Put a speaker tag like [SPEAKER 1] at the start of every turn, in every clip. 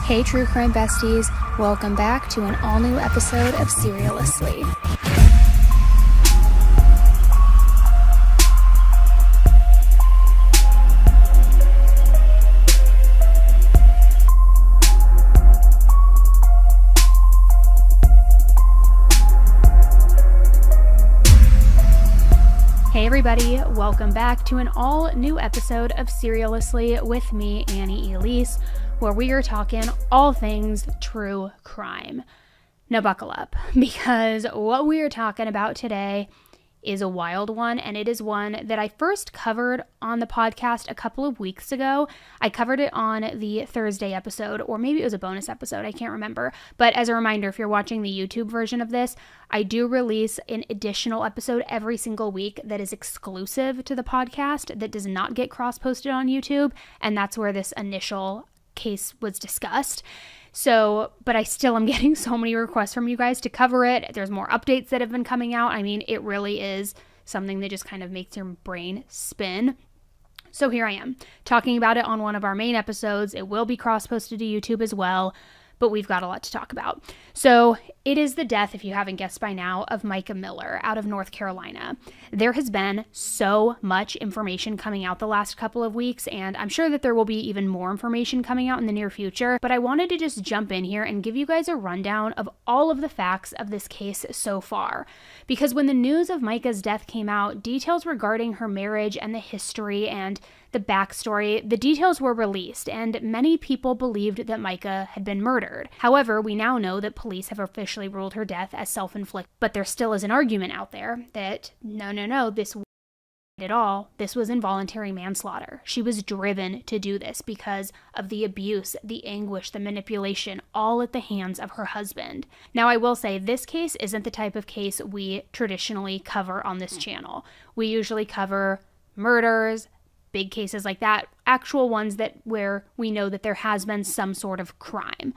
[SPEAKER 1] Hey true crime besties, welcome back to an all-new episode of Seriously. Hey everybody, welcome back to an all-new episode of Seriously with me, Annie Elise, where we are talking all things true crime. Now buckle up, because what we are talking about today is a wild one, and it is one that I first covered on the podcast a couple of weeks ago. I covered it on the Thursday episode, or maybe it was a bonus episode, I can't remember. But as a reminder, if you're watching the YouTube version of this, I do release an additional episode every single week that is exclusive to the podcast, that does not get cross-posted on YouTube, and that's where this initial case was discussed. But I still am getting so many requests from you guys to cover it. There's more updates that have been coming out. I mean, it really is something that just kind of makes your brain spin. So here I am, talking about it on one of our main episodes. It will be cross-posted to YouTube as well, but we've got a lot to talk about. So it is the death, if you haven't guessed by now, of Mica Miller out of North Carolina. There has been so much information coming out the last couple of weeks, and I'm sure that there will be even more information coming out in the near future, but I wanted to just jump in here and give you guys a rundown of all of the facts of this case so far. Because when the news of Mica's death came out, details regarding her marriage and the history and the backstory, the details were released, and many people believed that Mica had been murdered. However, we now know that police have officially ruled her death as self-inflicted, but there still is an argument out there that no, this wasn't at all. This was involuntary manslaughter. She was driven to do this because of the abuse, the anguish, the manipulation, all at the hands of her husband. Now, I will say this case isn't the type of case we traditionally cover on this channel. We usually cover murders, big cases like that, actual ones where we know that there has been some sort of crime.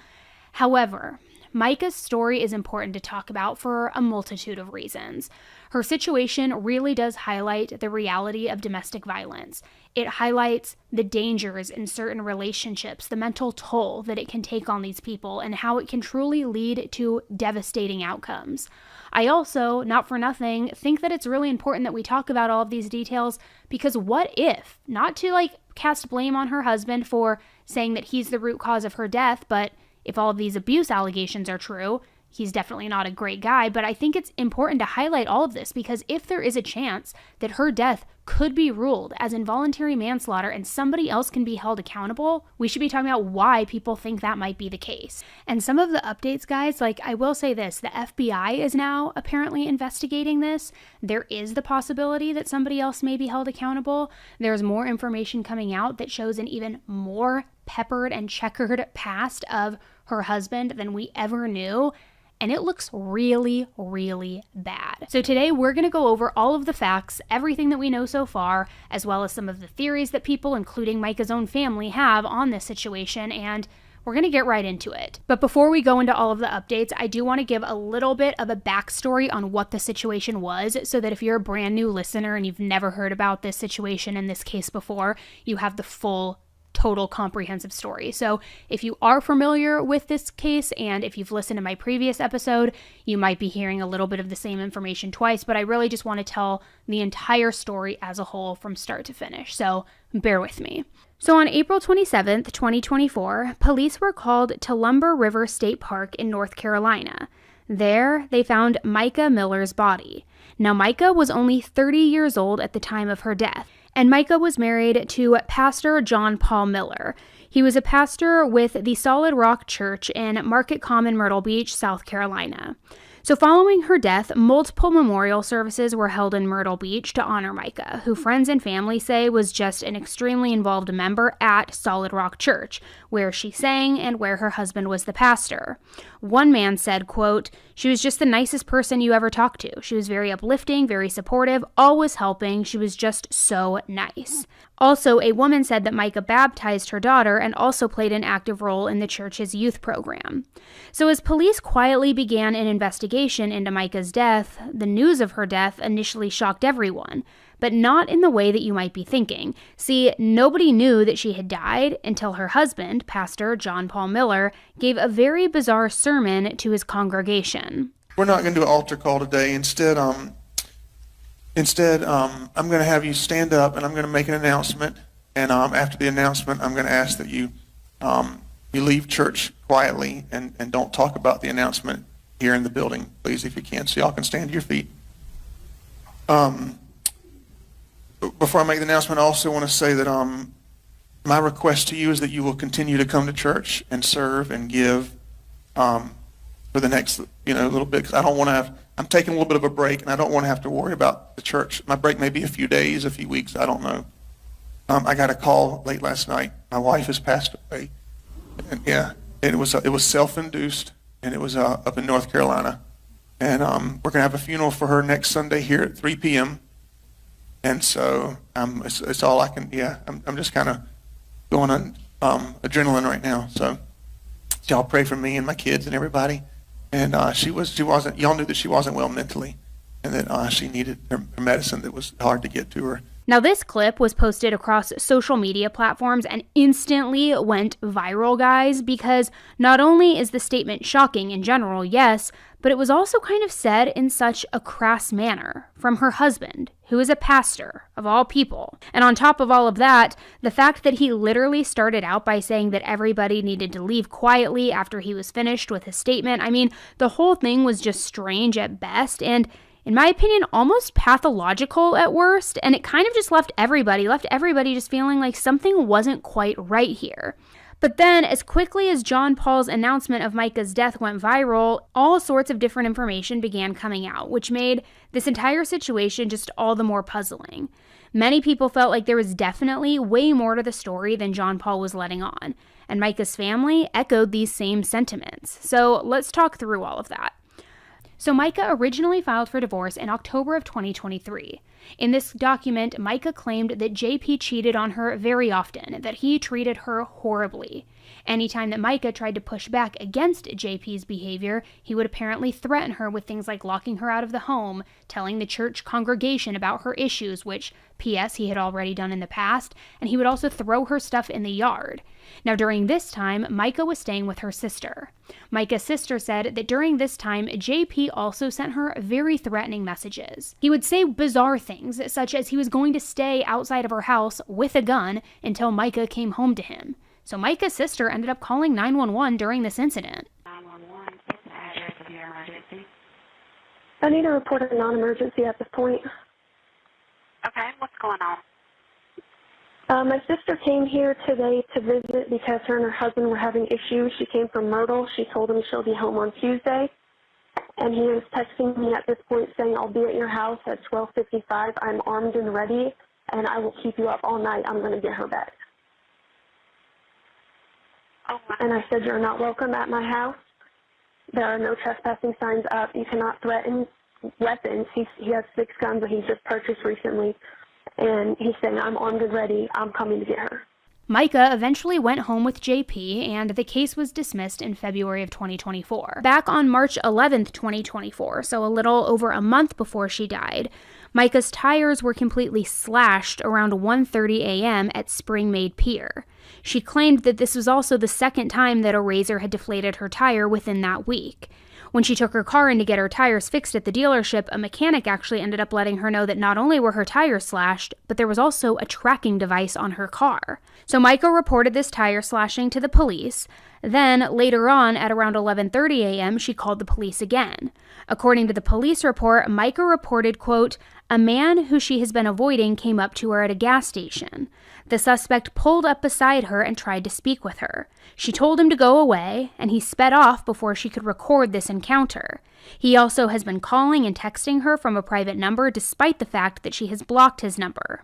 [SPEAKER 1] However, Mica's story is important to talk about for a multitude of reasons. Her situation really does highlight the reality of domestic violence. It highlights the dangers in certain relationships, the mental toll that it can take on these people, and how it can truly lead to devastating outcomes. I also, not for nothing, think that it's really important that we talk about all of these details, because what if, not to cast blame on her husband for saying that he's the root cause of her death, but if all of these abuse allegations are true, he's definitely not a great guy, but I think it's important to highlight all of this, because if there is a chance that her death could be ruled as involuntary manslaughter and somebody else can be held accountable, we should be talking about why people think that might be the case. And some of the updates, guys, I will say this, the FBI is now apparently investigating this. There is the possibility that somebody else may be held accountable. There's more information coming out that shows an even more peppered and checkered past of her husband than we ever knew. And it looks really, really bad. So today we're going to go over all of the facts, everything that we know so far, as well as some of the theories that people, including Mica's own family, have on this situation, and we're going to get right into it. But before we go into all of the updates, I do want to give a little bit of a backstory on what the situation was, so that if you're a brand new listener and you've never heard about this situation in this case before, you have the full total comprehensive story. So if you are familiar with this case, and if you've listened to my previous episode, you might be hearing a little bit of the same information twice, but I really just want to tell the entire story as a whole from start to finish. So bear with me. So on April 27th, 2024, police were called to Lumber River State Park in North Carolina. There, they found Mica Miller's body. Now, Mica was only 30 years old at the time of her death, and Mica was married to Pastor John Paul Miller. He was a pastor with the Solid Rock Church in Market Common, Myrtle Beach, South Carolina. So following her death, multiple memorial services were held in Myrtle Beach to honor Mica, who friends and family say was just an extremely involved member at Solid Rock Church, where she sang and where her husband was the pastor. One man said, quote, "She was just the nicest person you ever talked to. She was very uplifting, very supportive, always helping. She was just so nice." Also, a woman said that Mica baptized her daughter and also played an active role in the church's youth program. So as police quietly began an investigation into Mica's death, the news of her death initially shocked everyone. but not in the way that you might be thinking. See, nobody knew that she had died until her husband, Pastor John Paul Miller, gave a very bizarre sermon to his congregation.
[SPEAKER 2] We're not going to do an altar call today. Instead, I'm going to have you stand up, and I'm going to make an announcement. And after the announcement, I'm going to ask that you leave church quietly and don't talk about the announcement here in the building, please, if you can. So y'all can stand to your feet. Before I make the announcement, I also want to say that my request to you is that you will continue to come to church and serve and give for the next little bit, because I don't want to have. I'm taking a little bit of a break, and I don't want to have to worry about the church. My break may be a few days, a few weeks, I don't know. I got a call late last night. My wife has passed away, and it was self-induced, and it was up in North Carolina, and we're gonna have a funeral for her next Sunday here at 3 p.m. And so it's all I can. I'm just kind of going on adrenaline right now. So y'all pray for me and my kids and everybody. And she wasn't. Y'all knew that she wasn't well mentally, and that she needed her medicine that was hard to get to her.
[SPEAKER 1] Now, this clip was posted across social media platforms and instantly went viral, guys, because not only is the statement shocking in general, yes, but it was also kind of said in such a crass manner from her husband, who is a pastor, of all people. And on top of all of that, the fact that he literally started out by saying that everybody needed to leave quietly after he was finished with his statement. I mean, the whole thing was just strange at best, and in my opinion, almost pathological at worst, and it kind of just left everybody just feeling like something wasn't quite right here. But then, as quickly as John Paul's announcement of Mica's death went viral, all sorts of different information began coming out, which made this entire situation just all the more puzzling. Many people felt like there was definitely way more to the story than John Paul was letting on, and Mica's family echoed these same sentiments. So let's talk through all of that. So Mica originally filed for divorce in October of 2023. In this document, Mica claimed that JP cheated on her very often, that he treated her horribly. Anytime that Mica tried to push back against JP's behavior, he would apparently threaten her with things like locking her out of the home, telling the church congregation about her issues, which, P.S., he had already done in the past, and he would also throw her stuff in the yard. Now, during this time, Mica was staying with her sister. Mica's sister said that during this time, JP also sent her very threatening messages. He would say bizarre things, such as he was going to stay outside of her house with a gun until Mica came home to him. So Mica's sister ended up calling 911 during this incident.
[SPEAKER 3] 911, what's the address of your emergency?
[SPEAKER 4] I need to report a non-emergency at this point.
[SPEAKER 3] Okay, what's going on?
[SPEAKER 4] My sister came here today to visit because her and her husband were having issues. She came from Myrtle. She told him she'll be home on Tuesday. And he was texting me at this point saying, I'll be at your house at 12:55. I'm armed and ready, and I will keep you up all night. I'm going to get her back.
[SPEAKER 3] Oh, wow.
[SPEAKER 4] And I said, you're not welcome at my house. There are no trespassing signs up. You cannot threaten weapons. He has 6 guns that he's just purchased recently. And he's saying, I'm armed and ready. I'm coming to get her.
[SPEAKER 1] Mica eventually went home with JP, and the case was dismissed in February of 2024. Back on March 11th, 2024, so a little over a month before she died, Mica's tires were completely slashed around 1:30 a.m. at Spring-Made Pier. She claimed that this was also the second time that a razor had deflated her tire within that week. When she took her car in to get her tires fixed at the dealership, a mechanic actually ended up letting her know that not only were her tires slashed, but there was also a tracking device on her car. So Mica reported this tire slashing to the police. Then, later on, at around 11:30 a.m., she called the police again. According to the police report, Mica reported, quote, a man who she has been avoiding came up to her at a gas station. The suspect pulled up beside her and tried to speak with her. She told him to go away, and he sped off before she could record this encounter. He also has been calling and texting her from a private number despite the fact that she has blocked his number.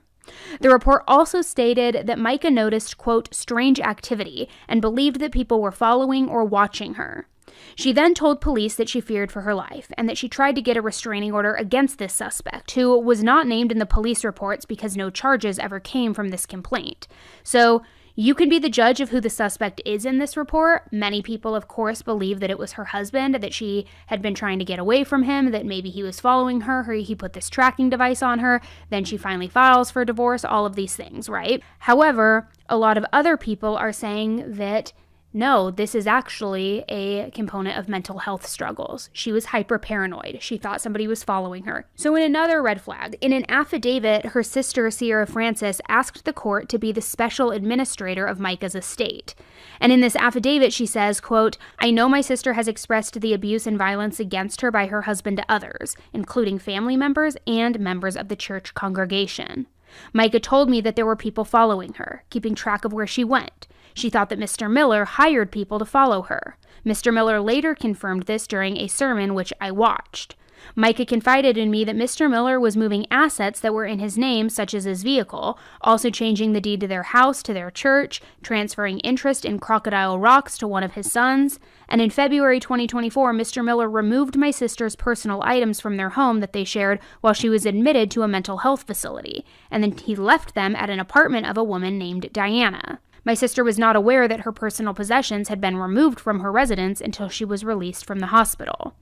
[SPEAKER 1] The report also stated that Mica noticed, quote, strange activity and believed that people were following or watching her. She then told police that she feared for her life and that she tried to get a restraining order against this suspect, who was not named in the police reports because no charges ever came from this complaint. So You can be the judge of who the suspect is in this report. Many people, of course, believe that it was her husband, that she had been trying to get away from him, that maybe he was following her, he put this tracking device on her, then she finally files for divorce, all of these things, right? However, a lot of other people are saying that no, this is actually a component of mental health struggles. She was hyper-paranoid. She thought somebody was following her. So in another red flag, in an affidavit, her sister, Sierra Francis, asked the court to be the special administrator of Mica's estate. And in this affidavit, she says, quote, "I know my sister has expressed the abuse and violence against her by her husband to others, including family members and members of the church congregation. Mica told me that there were people following her, keeping track of where she went. She thought that Mr. Miller hired people to follow her. Mr. Miller later confirmed this during a sermon which I watched. Mica confided in me that Mr. Miller was moving assets that were in his name, such as his vehicle, also changing the deed to their house to their church, transferring interest in Crocodile Rocks to one of his sons, and in February 2024, Mr. Miller removed my sister's personal items from their home that they shared while she was admitted to a mental health facility, and then he left them at an apartment of a woman named Diana. My sister was not aware that her personal possessions had been removed from her residence until she was released from the hospital.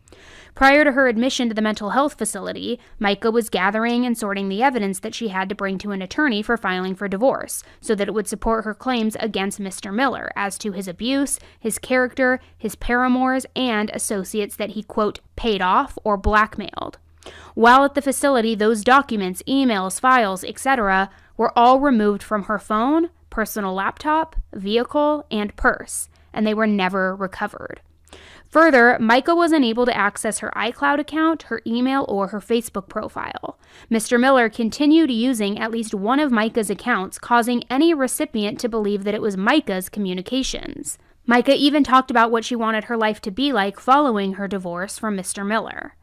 [SPEAKER 1] Prior to her admission to the mental health facility, Mica was gathering and sorting the evidence that she had to bring to an attorney for filing for divorce, so that it would support her claims against Mr. Miller as to his abuse, his character, his paramours, and associates that he, quote, paid off or blackmailed. While at the facility, those documents, emails, files, etc., were all removed from her phone, personal laptop, vehicle, and purse, and they were never recovered. Further, Mica was unable to access her iCloud account, her email, or her Facebook profile. Mr. Miller continued using at least one of Mica's accounts, causing any recipient to believe that it was Mica's communications. Mica even talked about what she wanted her life to be like following her divorce from Mr. Miller.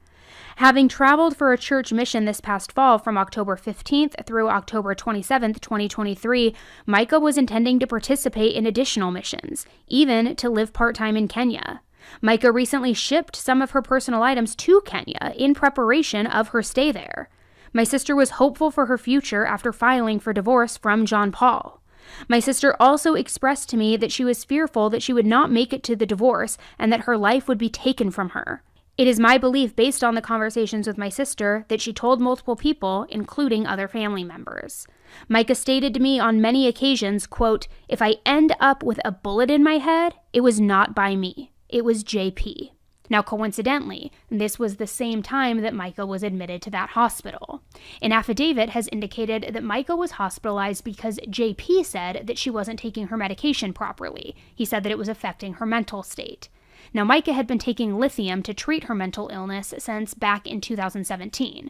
[SPEAKER 1] Having traveled for a church mission this past fall from October 15th through October 27th, 2023, Mica was intending to participate in additional missions, even to live part-time in Kenya. Mica recently shipped some of her personal items to Kenya in preparation of her stay there. My sister was hopeful for her future after filing for divorce from John Paul. My sister also expressed to me that she was fearful that she would not make it to the divorce and that her life would be taken from her. It is my belief, based on the conversations with my sister, that she told multiple people, including other family members. Mica stated to me on many occasions, quote, "If I end up with a bullet in my head, it was not by me. It was JP." Now, coincidentally, this was the same time that Mica was admitted to that hospital. An affidavit has indicated that Mica was hospitalized because JP said that she wasn't taking her medication properly. He said that it was affecting her mental state. Now, Mica had been taking lithium to treat her mental illness since back in 2017.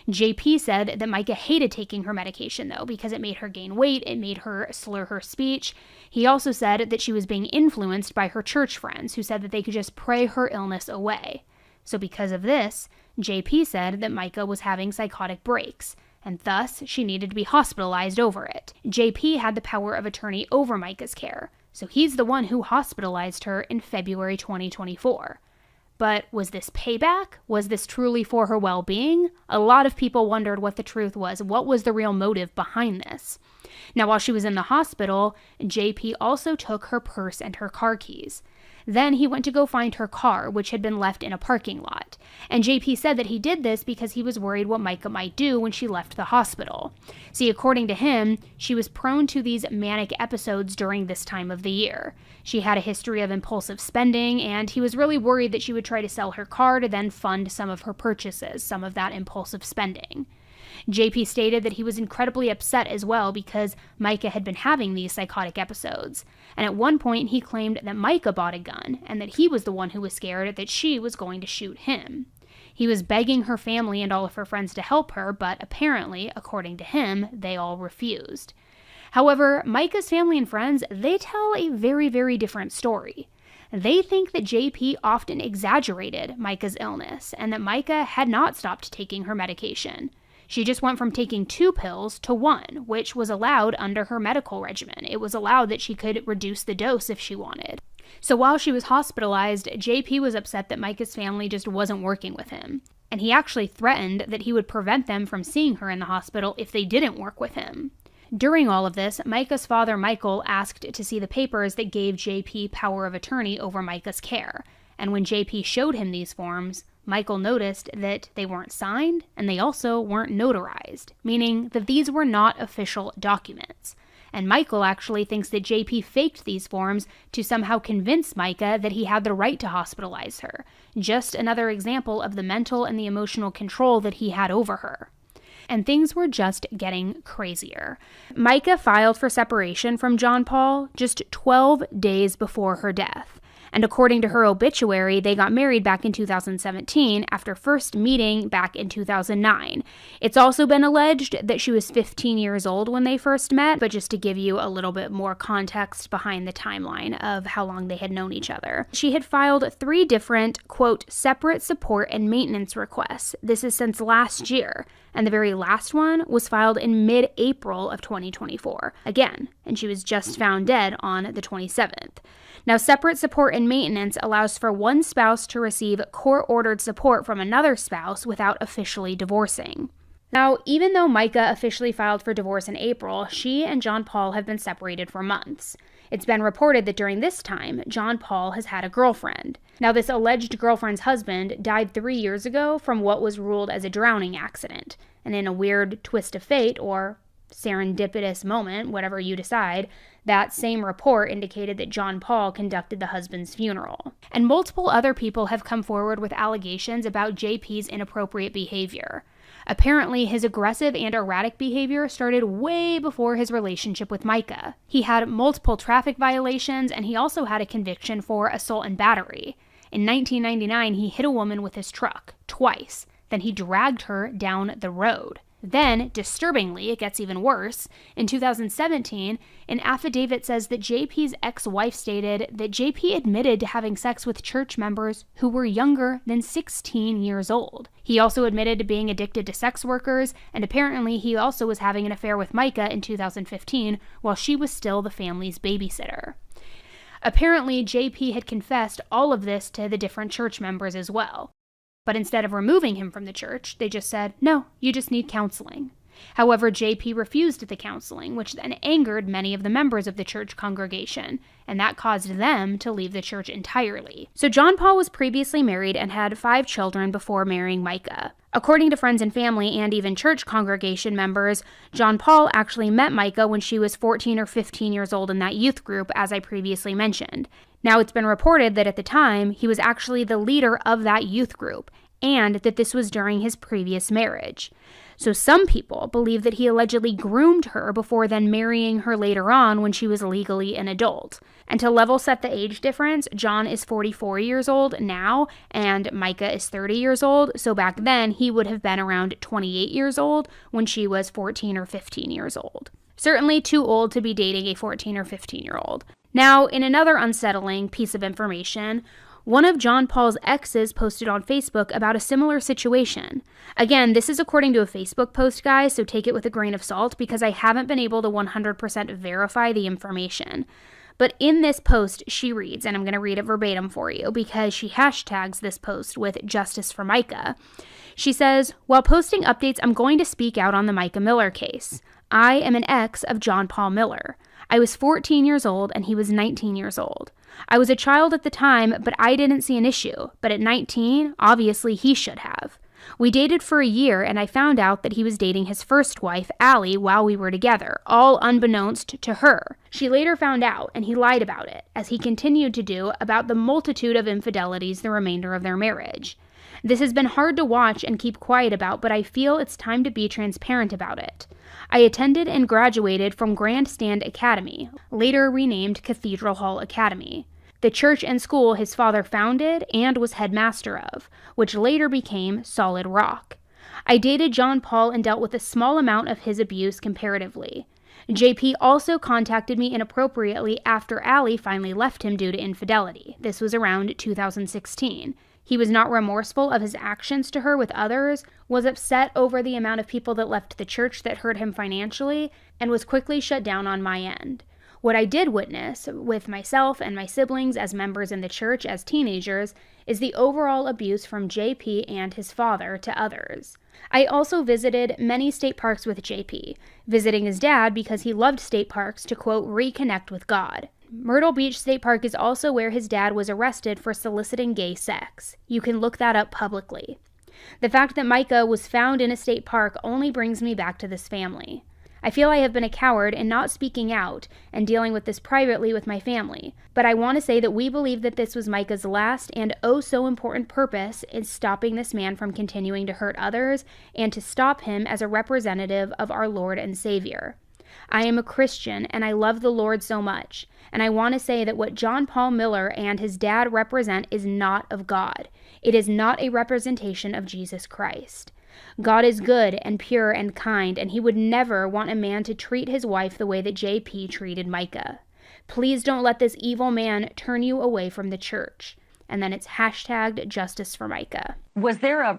[SPEAKER 1] JP said that Mica hated taking her medication, though, because it made her gain weight, it made her slur her speech. He also said that she was being influenced by her church friends, who said that they could just pray her illness away. So because of this, JP said that Mica was having psychotic breaks, and thus she needed to be hospitalized over it. JP had the power of attorney over Mica's care, so he's the one who hospitalized her in February 2024. But was this payback? Was this truly for her well-being? A lot of people wondered what the truth was. What was the real motive behind this? Now, while she was in the hospital, JP also took her purse and her car keys. Then he went to go find her car, which had been left in a parking lot. And JP said that he did this because he was worried what Mica might do when she left the hospital. See, according to him, she was prone to these manic episodes during this time of the year. She had a history of impulsive spending, and he was really worried that she would try to sell her car to then fund some of her purchases, some of that impulsive spending. JP stated that he was incredibly upset as well because Mica had been having these psychotic episodes. And at one point, he claimed that Mica bought a gun and that he was the one who was scared that she was going to shoot him. He was begging her family and all of her friends to help her, but apparently, according to him, they all refused. However, Mica's family and friends, they tell a very, very different story. They think that JP often exaggerated Mica's illness and that Mica had not stopped taking her medication. She just went from taking 2 pills to 1, which was allowed under her medical regimen. It was allowed that she could reduce the dose if she wanted. So while she was hospitalized, JP was upset that Mica's family just wasn't working with him. And he actually threatened that he would prevent them from seeing her in the hospital if they didn't work with him. During all of this, Mica's father, Michael, asked to see the papers that gave JP power of attorney over Mica's care. And when JP showed him these forms, Michael noticed that they weren't signed and they also weren't notarized, meaning that these were not official documents. And Michael actually thinks that JP faked these forms to somehow convince Mica that he had the right to hospitalize her. Just another example of the mental and the emotional control that he had over her. And things were just getting crazier. Mica filed for separation from John Paul just 12 days before her death. And according to her obituary, they got married back in 2017 after first meeting back in 2009. It's also been alleged that she was 15 years old when they first met, but just to give you a little bit more context behind the timeline of how long they had known each other. She had filed 3 different, quote, separate support and maintenance requests. This is since last year. And the very last one was filed in mid-April of 2024. Again, and she was just found dead on the 27th. Now, separate support and maintenance allows for one spouse to receive court-ordered support from another spouse without officially divorcing. Now, even though Mica officially filed for divorce in April, she and John Paul have been separated for months. It's been reported that during this time, John Paul has had a girlfriend. Now, this alleged girlfriend's husband died 3 years ago from what was ruled as a drowning accident. And in a weird twist of fate, or serendipitous moment, whatever you decide, that same report indicated that John Paul conducted the husband's funeral. And multiple other people have come forward with allegations about JP's inappropriate behavior. Apparently, his aggressive and erratic behavior started way before his relationship with Mica. He had multiple traffic violations, and he also had a conviction for assault and battery. In 1999, he hit a woman with his truck, twice. Then he dragged her down the road. Then, disturbingly, it gets even worse. In 2017, an affidavit says that JP's ex-wife stated that JP admitted to having sex with church members who were younger than 16 years old. He also admitted to being addicted to sex workers, and apparently he also was having an affair with Mica in 2015 while she was still the family's babysitter. Apparently, JP had confessed all of this to the different church members as well. But instead of removing him from the church, they just said, no, you just need counseling. However, JP refused the counseling, which then angered many of the members of the church congregation, and that caused them to leave the church entirely. So John Paul was previously married and had 5 children before marrying Mica. According to friends and family and even church congregation members, John Paul actually met Mica when she was 14 or 15 years old in that youth group, as I previously mentioned. Now, it's been reported that at the time, he was actually the leader of that youth group, and that this was during his previous marriage. So some people believe that he allegedly groomed her before then marrying her later on when she was legally an adult. And to level set the age difference, John is 44 years old now, and Mica is 30 years old, so back then he would have been around 28 years old when she was 14 or 15 years old. Certainly too old to be dating a 14 or 15-year-old. Now, in another unsettling piece of information, one of John Paul's exes posted on Facebook about a similar situation. Again, this is according to a Facebook post, guys, so take it with a grain of salt because I haven't been able to 100% verify the information. But in this post, she reads, and I'm going to read it verbatim for you because she hashtags this post with Justice for Mica. She says, while posting updates, I'm going to speak out on the Mica Miller case. I am an ex of John Paul Miller. I was 14 years old and he was 19 years old. I was a child at the time, but I didn't see an issue. But at 19, obviously he should have. We dated for a year and I found out that he was dating his first wife, Allie, while we were together, all unbeknownst to her. She later found out and he lied about it, as he continued to do about the multitude of infidelities the remainder of their marriage. This has been hard to watch and keep quiet about, but I feel it's time to be transparent about it. I attended and graduated from Grandstand Academy, later renamed Cathedral Hall Academy, the church and school his father founded and was headmaster of, which later became Solid Rock. I dated John Paul and dealt with a small amount of his abuse comparatively. JP also contacted me inappropriately after Allie finally left him due to infidelity. This was around 2016. He was not remorseful of his actions to her with others, was upset over the amount of people that left the church that hurt him financially, and was quickly shut down on my end. What I did witness with myself and my siblings as members in the church as teenagers is the overall abuse from JP and his father to others. I also visited many state parks with JP, visiting his dad because he loved state parks to, quote, reconnect with God. Myrtle Beach State Park is also where his dad was arrested for soliciting gay sex. You can look that up publicly. The fact that Mica was found in a state park only brings me back to this family. I feel I have been a coward in not speaking out and dealing with this privately with my family, but I want to say that we believe that this was Mica's last and oh so important purpose is stopping this man from continuing to hurt others and to stop him as a representative of our Lord and Savior. I am a Christian and I love the Lord so much, and I want to say that what John Paul Miller and his dad represent is not of God. It is not a representation of Jesus Christ. God is good and pure and kind, and he would never want a man to treat his wife the way that JP treated Mica. Please don't let this evil man turn you away from the church. And then it's hashtag justice for Mica.
[SPEAKER 5] Was there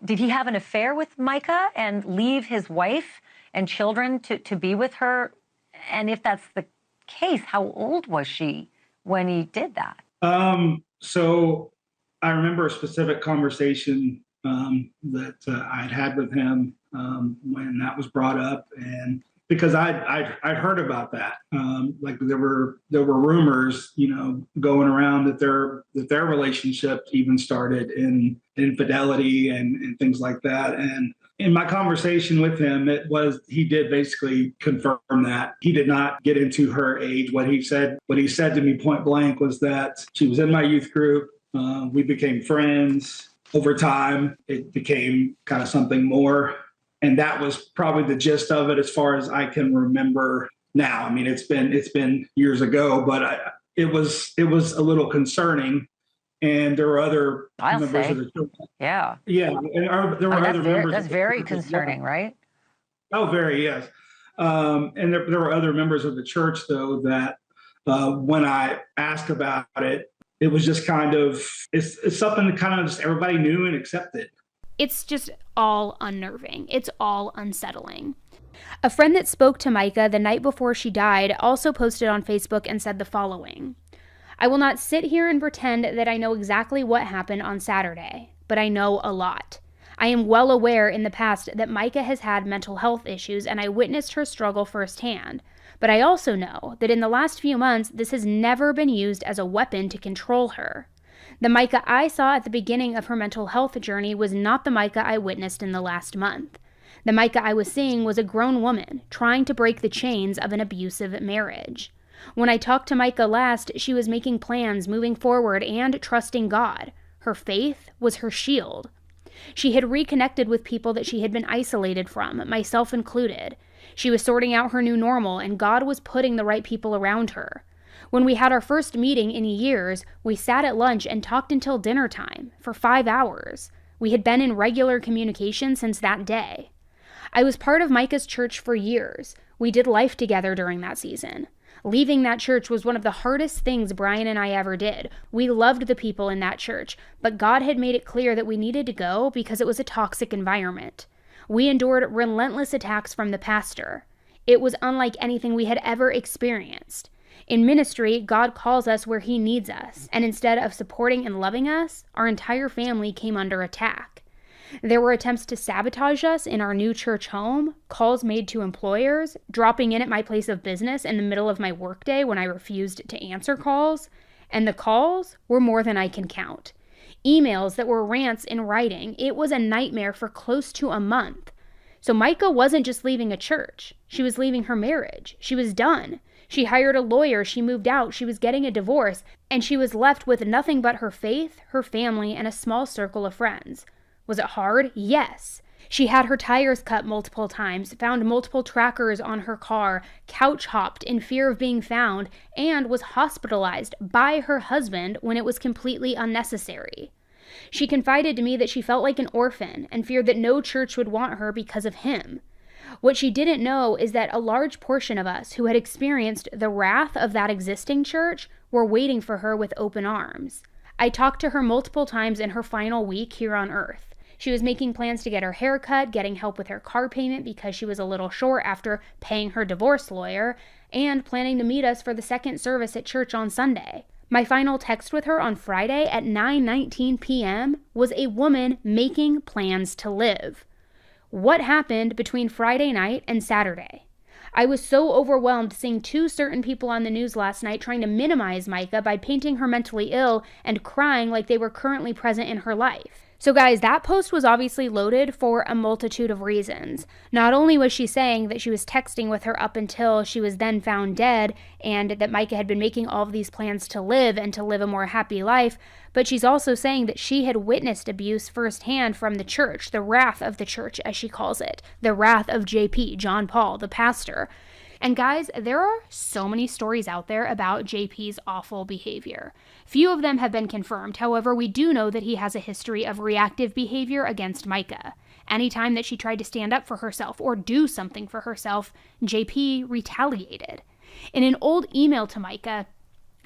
[SPEAKER 5] did he have an affair with Mica and leave his wife and children to be with her? And if that's the case, how old was she when he did that?
[SPEAKER 6] So I remember a specific conversation that I'd had with him when that was brought up, and because I'd heard about that, like there were rumors, going around that their relationship even started in infidelity and things like that. And in my conversation with him, he did basically confirm that. He did not get into her age. What he said to me point blank was that she was in my youth group. We became friends. Over time, it became kind of something more. And that was probably the gist of it as far as I can remember now. I mean, it's been years ago, but it was a little concerning. And there were other members of the church.
[SPEAKER 5] Yeah.
[SPEAKER 6] Yeah. There were other members.
[SPEAKER 5] That's very concerning, right?
[SPEAKER 6] Oh, very, yes. And there were other members of the church, though, that when I asked about it, it was just kind of, it's something that kind of just everybody knew and accepted.
[SPEAKER 1] It's just all unnerving. It's all unsettling. A friend that spoke to Mica the night before she died also posted on Facebook and said the following: I will not sit here and pretend that I know exactly what happened on Saturday, but I know a lot. I am well aware in the past that Mica has had mental health issues, and I witnessed her struggle firsthand. But I also know that in the last few months, this has never been used as a weapon to control her. The Mica I saw at the beginning of her mental health journey was not the Mica I witnessed in the last month. The Mica I was seeing was a grown woman trying to break the chains of an abusive marriage. When I talked to Mica last, she was making plans, moving forward, and trusting God. Her faith was her shield. She had reconnected with people that she had been isolated from, myself included. She was sorting out her new normal, and God was putting the right people around her. When we had our first meeting in years, we sat at lunch and talked until dinner time, for 5 hours. We had been in regular communication since that day. I was part of Mica's church for years. We did life together during that season. Leaving that church was one of the hardest things Brian and I ever did. We loved the people in that church, but God had made it clear that we needed to go because it was a toxic environment. We endured relentless attacks from the pastor. It was unlike anything we had ever experienced. In ministry, God calls us where he needs us, and instead of supporting and loving us, our entire family came under attack. There were attempts to sabotage us in our new church home, calls made to employers, dropping in at my place of business in the middle of my workday when I refused to answer calls, and the calls were more than I can count. Emails that were rants in writing. It was a nightmare for close to a month. So Mica wasn't just leaving a church. She was leaving her marriage. She was done. She hired a lawyer. She moved out. She was getting a divorce. And she was left with nothing but her faith, her family, and a small circle of friends. Was it hard? Yes. She had her tires cut multiple times, found multiple trackers on her car, couch hopped in fear of being found, and was hospitalized by her husband when it was completely unnecessary. She confided to me that she felt like an orphan and feared that no church would want her because of him. What she didn't know is that a large portion of us who had experienced the wrath of that existing church were waiting for her with open arms. I talked to her multiple times in her final week here on earth. She was making plans to get her hair cut, getting help with her car payment because she was a little short after paying her divorce lawyer, and planning to meet us for the second service at church on Sunday. My final text with her on Friday at 9:19 p.m. was a woman making plans to live. What happened between Friday night and Saturday? I was so overwhelmed seeing two certain people on the news last night trying to minimize Mica by painting her mentally ill and crying like they were currently present in her life. So guys, that post was obviously loaded for a multitude of reasons. Not only was she saying that she was texting with her up until she was then found dead and that Mica had been making all of these plans to live and to live a more happy life, but she's also saying that she had witnessed abuse firsthand from the church, the wrath of the church, as she calls it, the wrath of JP, John Paul, the pastor. And guys, there are so many stories out there about JP's awful behavior. Few of them have been confirmed. However, we do know that he has a history of reactive behavior against Mica. Anytime that she tried to stand up for herself or do something for herself, JP retaliated. In an old email to Mica,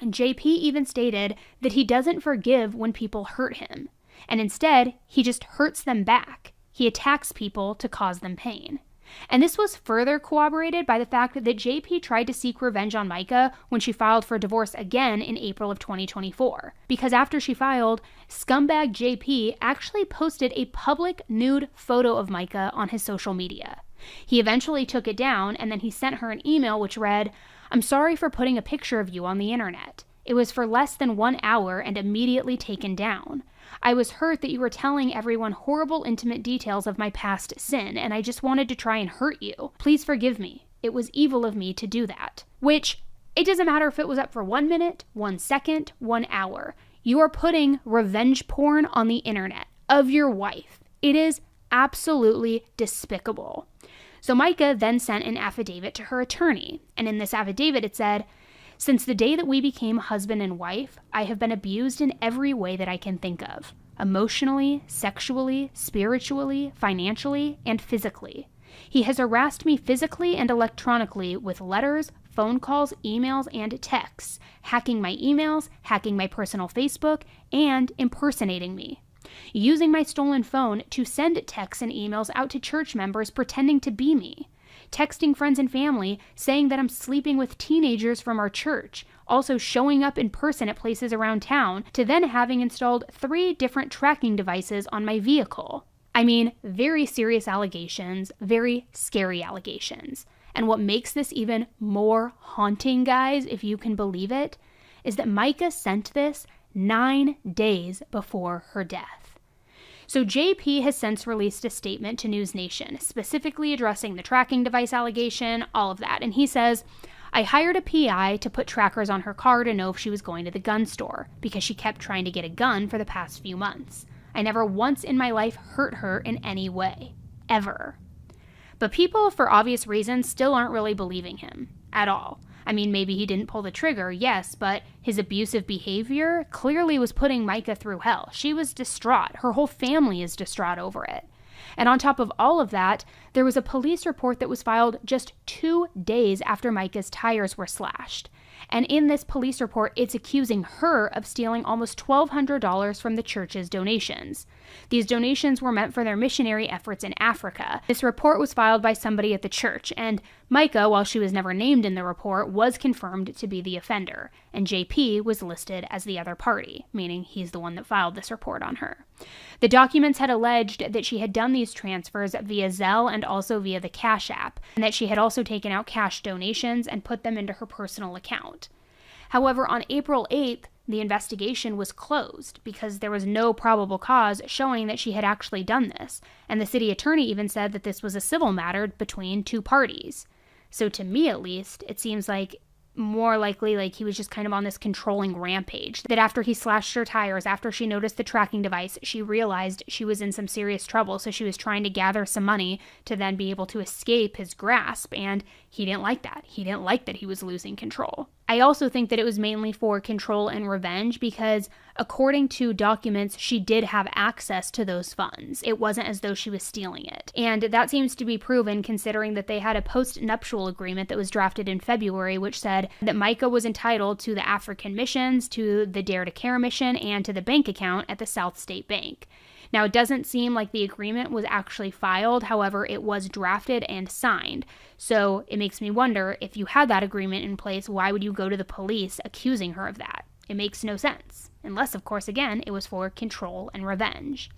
[SPEAKER 1] JP even stated that he doesn't forgive when people hurt him, and instead, he just hurts them back. He attacks people to cause them pain. And this was further corroborated by the fact that JP tried to seek revenge on Mica when she filed for divorce again in April of 2024. Because after she filed, scumbag JP actually posted a public nude photo of Mica on his social media. He eventually took it down, and then he sent her an email which read, "I'm sorry for putting a picture of you on the internet. It was for less than 1 hour and immediately taken down. I was hurt that you were telling everyone horrible intimate details of my past sin, and I just wanted to try and hurt you. Please forgive me. It was evil of me to do that." Which, it doesn't matter if it was up for 1 minute, 1 second, 1 hour. You are putting revenge porn on the internet of your wife. It is absolutely despicable. So Mica then sent an affidavit to her attorney, and in this affidavit it said, "Since the day that we became husband and wife, I have been abused in every way that I can think of. Emotionally, sexually, spiritually, financially, and physically. He has harassed me physically and electronically with letters, phone calls, emails, and texts, hacking my emails, hacking my personal Facebook, and impersonating me. Using my stolen phone to send texts and emails out to church members pretending to be me. Texting friends and family, saying that I'm sleeping with teenagers from our church, also showing up in person at places around town, to then having installed 3 different tracking devices on my vehicle." I mean, very serious allegations, very scary allegations. And what makes this even more haunting, guys, if you can believe it, is that Mica sent this 9 days before her death. So JP has since released a statement to News Nation, specifically addressing the tracking device allegation, all of that. And he says, "I hired a PI to put trackers on her car to know if she was going to the gun store, because she kept trying to get a gun for the past few months. I never once in my life hurt her in any way. Ever." But people, for obvious reasons, still aren't really believing him at all. I mean, maybe he didn't pull the trigger, yes, but his abusive behavior clearly was putting Mica through hell. She was distraught. Her whole family is distraught over it. And on top of all of that, there was a police report that was filed just 2 days after Mica's tires were slashed. And in this police report, it's accusing her of stealing almost $1,200 from the church's donations. These donations were meant for their missionary efforts in Africa. This report was filed by somebody at the church, and Mica, while she was never named in the report, was confirmed to be the offender, and JP was listed as the other party, meaning he's the one that filed this report on her. The documents had alleged that she had done these transfers via Zelle and also via the Cash App, and that she had also taken out cash donations and put them into her personal account. However, on April 8th, the investigation was closed because there was no probable cause showing that she had actually done this, and the city attorney even said that this was a civil matter between 2 parties. So to me, at least, it seems like more likely like he was just kind of on this controlling rampage, that after he slashed her tires, after she noticed the tracking device, she realized she was in some serious trouble, so she was trying to gather some money to then be able to escape his grasp, and he didn't like that. He didn't like that he was losing control. I also think that it was mainly for control and revenge because, according to documents, she did have access to those funds. It wasn't as though she was stealing it. And that seems to be proven considering that they had a post-nuptial agreement that was drafted in February, which said that Mica was entitled to the African missions, to the Dare to Care mission, and to the bank account at the South State Bank. Now, it doesn't seem like the agreement was actually filed. However, it was drafted and signed. So it makes me wonder, if you had that agreement in place, why would you go to the police accusing her of that? It makes no sense. Unless, of course, again, it was for control and revenge.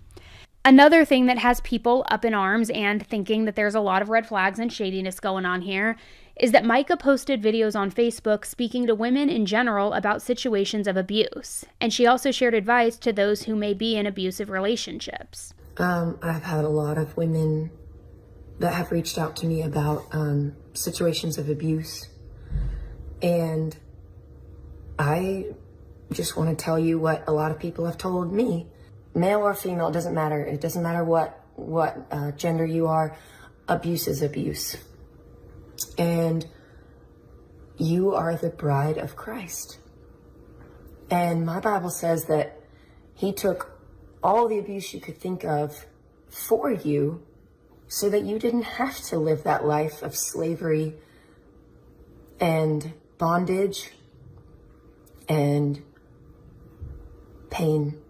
[SPEAKER 1] Another thing that has people up in arms and thinking that there's a lot of red flags and shadiness going on here is that Mica posted videos on Facebook speaking to women in general about situations of abuse. And she also shared advice to those who may be in abusive relationships.
[SPEAKER 7] I've had a lot of women that have reached out to me about situations of abuse. And I just want to tell you what a lot of people have told me. Male or female, it doesn't matter. It doesn't matter what gender you are. Abuse is abuse. And you are the bride of Christ. And my Bible says that he took all the abuse you could think of for you so that you didn't have to live that life of slavery and bondage and pain.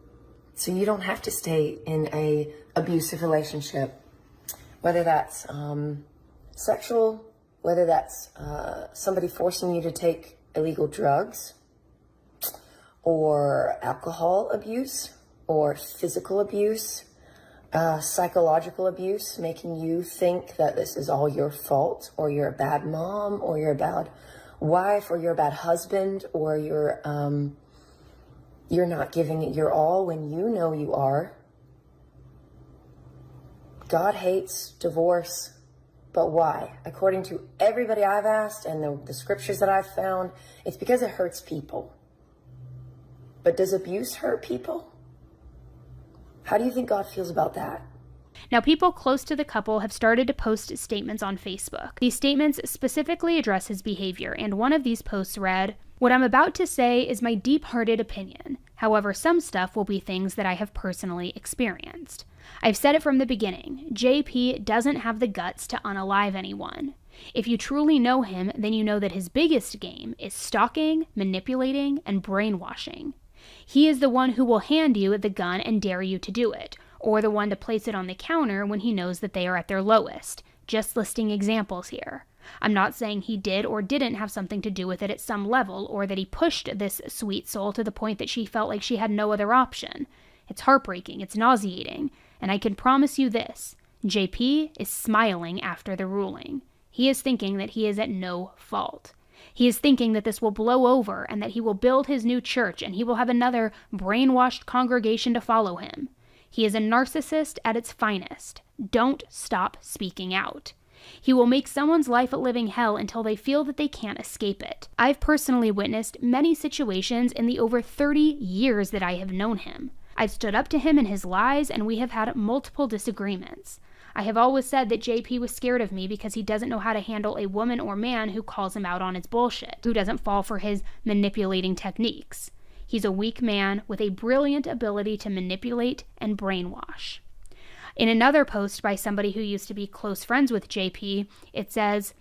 [SPEAKER 7] So you don't have to stay in a abusive relationship, whether that's sexual, whether that's somebody forcing you to take illegal drugs, or alcohol abuse, or physical abuse, psychological abuse, making you think that this is all your fault, or you're a bad mom, or you're a bad wife, or you're a bad husband, or you're not giving it your all when you know you are. God hates divorce, but why? According to everybody I've asked and the scriptures that I've found, it's because it hurts people. But does abuse hurt people? How do you think God feels about that?
[SPEAKER 1] Now, people close to the couple have started to post statements on Facebook. These statements specifically address his behavior, and one of these posts read, "What I'm about to say is my deep-hearted opinion. However, some stuff will be things that I have personally experienced. I've said it from the beginning. JP doesn't have the guts to unalive anyone. If you truly know him, then you know that his biggest game is stalking, manipulating, and brainwashing. He is the one who will hand you the gun and dare you to do it, or the one to place it on the counter when he knows that they are at their lowest. Just listing examples here. I'm not saying he did or didn't have something to do with it at some level, or that he pushed this sweet soul to the point that she felt like she had no other option. It's heartbreaking, it's nauseating, and I can promise you this, JP is smiling after the ruling. He is thinking that he is at no fault. He is thinking that this will blow over and that he will build his new church and he will have another brainwashed congregation to follow him. He is a narcissist at its finest. Don't stop speaking out. He will make someone's life a living hell until they feel that they can't escape it. I've personally witnessed many situations in the over 30 years that I have known him. I've stood up to him in his lies, and we have had multiple disagreements. I have always said that JP was scared of me because he doesn't know how to handle a woman or man who calls him out on his bullshit, who doesn't fall for his manipulating techniques. He's a weak man with a brilliant ability to manipulate and brainwash." In another post by somebody who used to be close friends with JP, it says,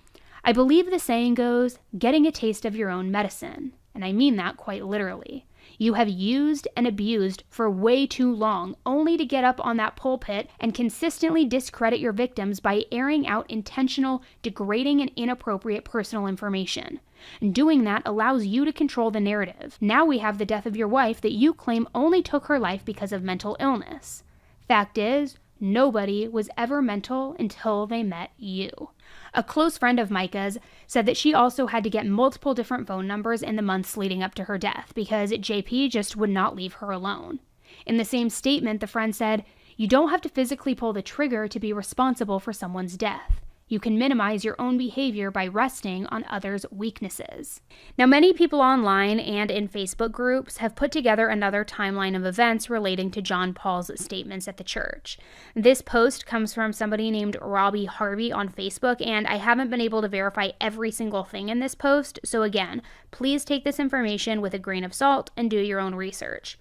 [SPEAKER 1] "I believe the saying goes, getting a taste of your own medicine. And I mean that quite literally. You have used and abused for way too long, only to get up on that pulpit and consistently discredit your victims by airing out intentional, degrading, and inappropriate personal information. And doing that allows you to control the narrative. Now we have the death of your wife that you claim only took her life because of mental illness. Fact is, nobody was ever mental until they met you." A close friend of Mica's said that she also had to get multiple different phone numbers in the months leading up to her death because JP just would not leave her alone. In the same statement, the friend said, "You don't have to physically pull the trigger to be responsible for someone's death. You can minimize your own behavior by resting on others' weaknesses." Now, many people online and in Facebook groups have put together another timeline of events relating to John Paul's statements at the church. This post comes from somebody named Robbie Harvey on Facebook, and I haven't been able to verify every single thing in this post, so again, please take this information with a grain of salt and do your own research.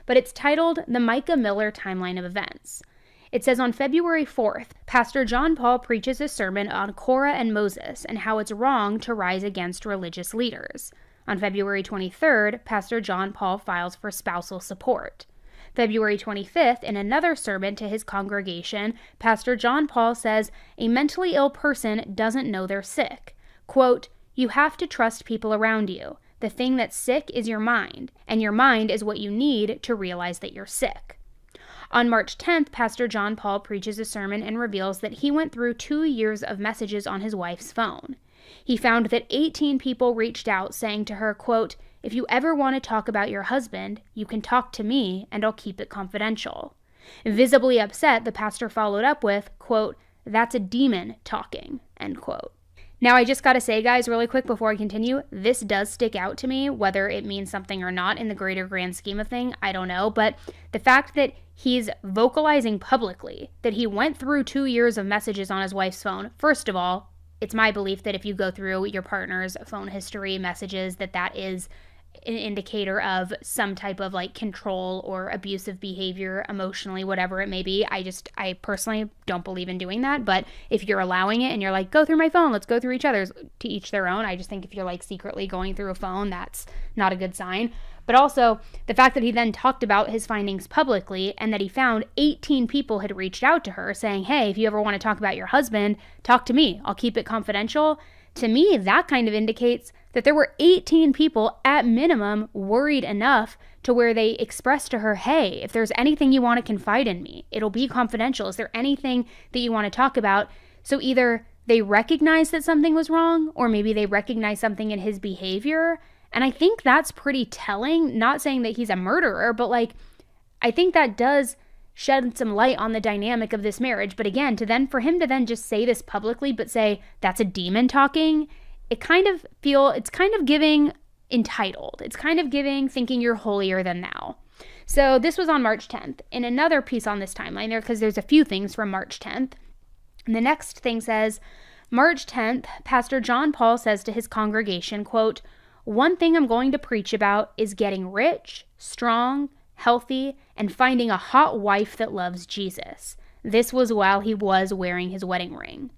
[SPEAKER 1] But it's titled The Mica Miller Timeline of Events. It says on February 4th, Pastor John Paul preaches a sermon on Korah and Moses and how it's wrong to rise against religious leaders. On February 23rd, Pastor John Paul files for spousal support. February 25th, in another sermon to his congregation, Pastor John Paul says, "A mentally ill person doesn't know they're sick. Quote, you have to trust people around you. The thing that's sick is your mind, and your mind is what you need to realize that you're sick." On March 10th, Pastor John Paul preaches a sermon and reveals that he went through 2 years of messages on his wife's phone. He found that 18 people reached out saying to her, quote, "If you ever want to talk about your husband, you can talk to me and I'll keep it confidential." Visibly upset, the pastor followed up with, quote, "That's a demon talking," end quote. Now, I just gotta say, guys, really quick before I continue, this does stick out to me, whether it means something or not in the greater grand scheme of things, I don't know. But the fact that he's vocalizing publicly that he went through 2 years of messages on his wife's phone, first of all, it's my belief that if you go through your partner's phone history messages, that is an indicator of some type of like control or abusive behavior emotionally, whatever it may be. I personally don't believe in doing that. But if you're allowing it and you're like, go through my phone, let's go through each other's, to each their own. I just think if you're like secretly going through a phone, that's not a good sign. But also the fact that he then talked about his findings publicly and that he found 18 people had reached out to her saying, hey, if you ever want to talk about your husband, talk to me. I'll keep it confidential. To me, that kind of indicates that there were 18 people at minimum worried enough to where they expressed to her, hey, if there's anything you want to confide in me, it'll be confidential. Is there anything that you want to talk about? So either they recognize that something was wrong, or maybe they recognize something in his behavior. And I think that's pretty telling. Not saying that he's a murderer, but like, I think that does shed some light on the dynamic of this marriage. But again, for him to then just say this publicly, but say that's a demon talking, it's kind of giving entitled. It's kind of giving thinking you're holier than thou. So this was on March 10th. In another piece on this timeline there, because there's a few things from March 10th. And the next thing says, March 10th, Pastor John Paul says to his congregation, quote, "One thing I'm going to preach about is getting rich, strong, healthy, and finding a hot wife that loves Jesus." This was while he was wearing his wedding ring.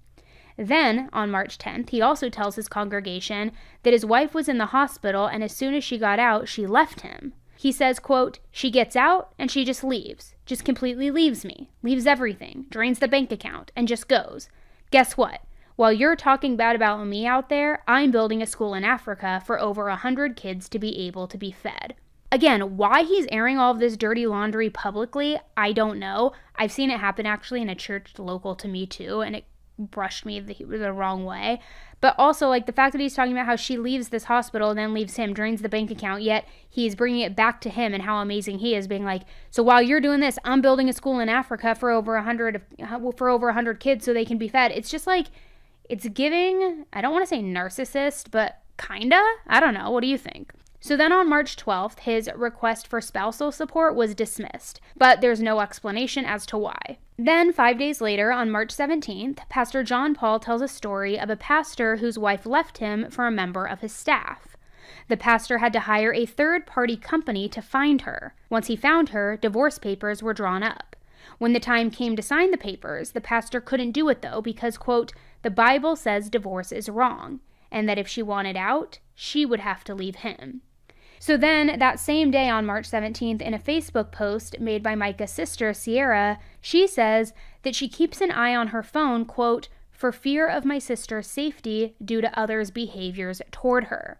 [SPEAKER 1] Then, on March 10th, he also tells his congregation that his wife was in the hospital and as soon as she got out, she left him. He says, quote, "She gets out and she just leaves. Just completely leaves me. Leaves everything. Drains the bank account and just goes. Guess what? While you're talking bad about me out there, I'm building a school in Africa for over 100 kids to be able to be fed." Again, why he's airing all of this dirty laundry publicly, I don't know. I've seen it happen actually in a church local to me too, and it brushed me the wrong way. But also, like, the fact that he's talking about how she leaves this hospital and then leaves him, drains the bank account, yet he's bringing it back to him and how amazing he is, being like, so while you're doing this, I'm building a school in Africa for over 100 kids so they can be fed. It's just like, it's giving, I don't want to say narcissist, but kinda? I don't know. What do you think? So then on March 12th, his request for spousal support was dismissed, but there's no explanation as to why. Then 5 days later, on March 17th, Pastor John Paul tells a story of a pastor whose wife left him for a member of his staff. The pastor had to hire a third-party company to find her. Once he found her, divorce papers were drawn up. When the time came to sign the papers, the pastor couldn't do it though because, quote, "The Bible says divorce is wrong, and that if she wanted out, she would have to leave him." So then, that same day on March 17th, in a Facebook post made by Mica's sister, Sierra, she says that she keeps an eye on her phone, quote, "for fear of my sister's safety due to others' behaviors toward her."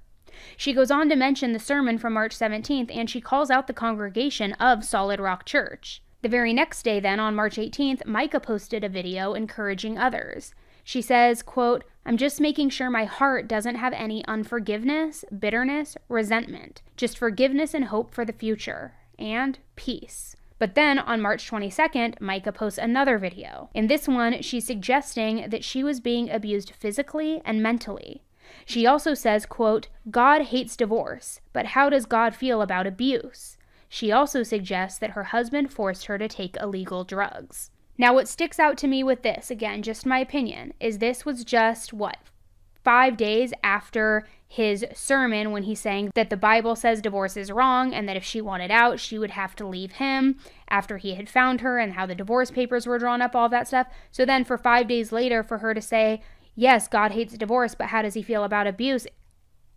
[SPEAKER 1] She goes on to mention the sermon from March 17th, and she calls out the congregation of Solid Rock Church. The very next day then, on March 18th, Mica posted a video encouraging others. She says, quote, "I'm just making sure my heart doesn't have any unforgiveness, bitterness, resentment. Just forgiveness and hope for the future. And peace." But then on March 22nd, Mica posts another video. In this one, she's suggesting that she was being abused physically and mentally. She also says, quote, "God hates divorce, but how does God feel about abuse?" She also suggests that her husband forced her to take illegal drugs. Now, what sticks out to me with this, again, just my opinion, is this was just, 5 days after his sermon when he's saying that the Bible says divorce is wrong and that if she wanted out, she would have to leave him, after he had found her and how the divorce papers were drawn up, all that stuff. So then for 5 days later, for her to say, yes, God hates divorce, but how does he feel about abuse?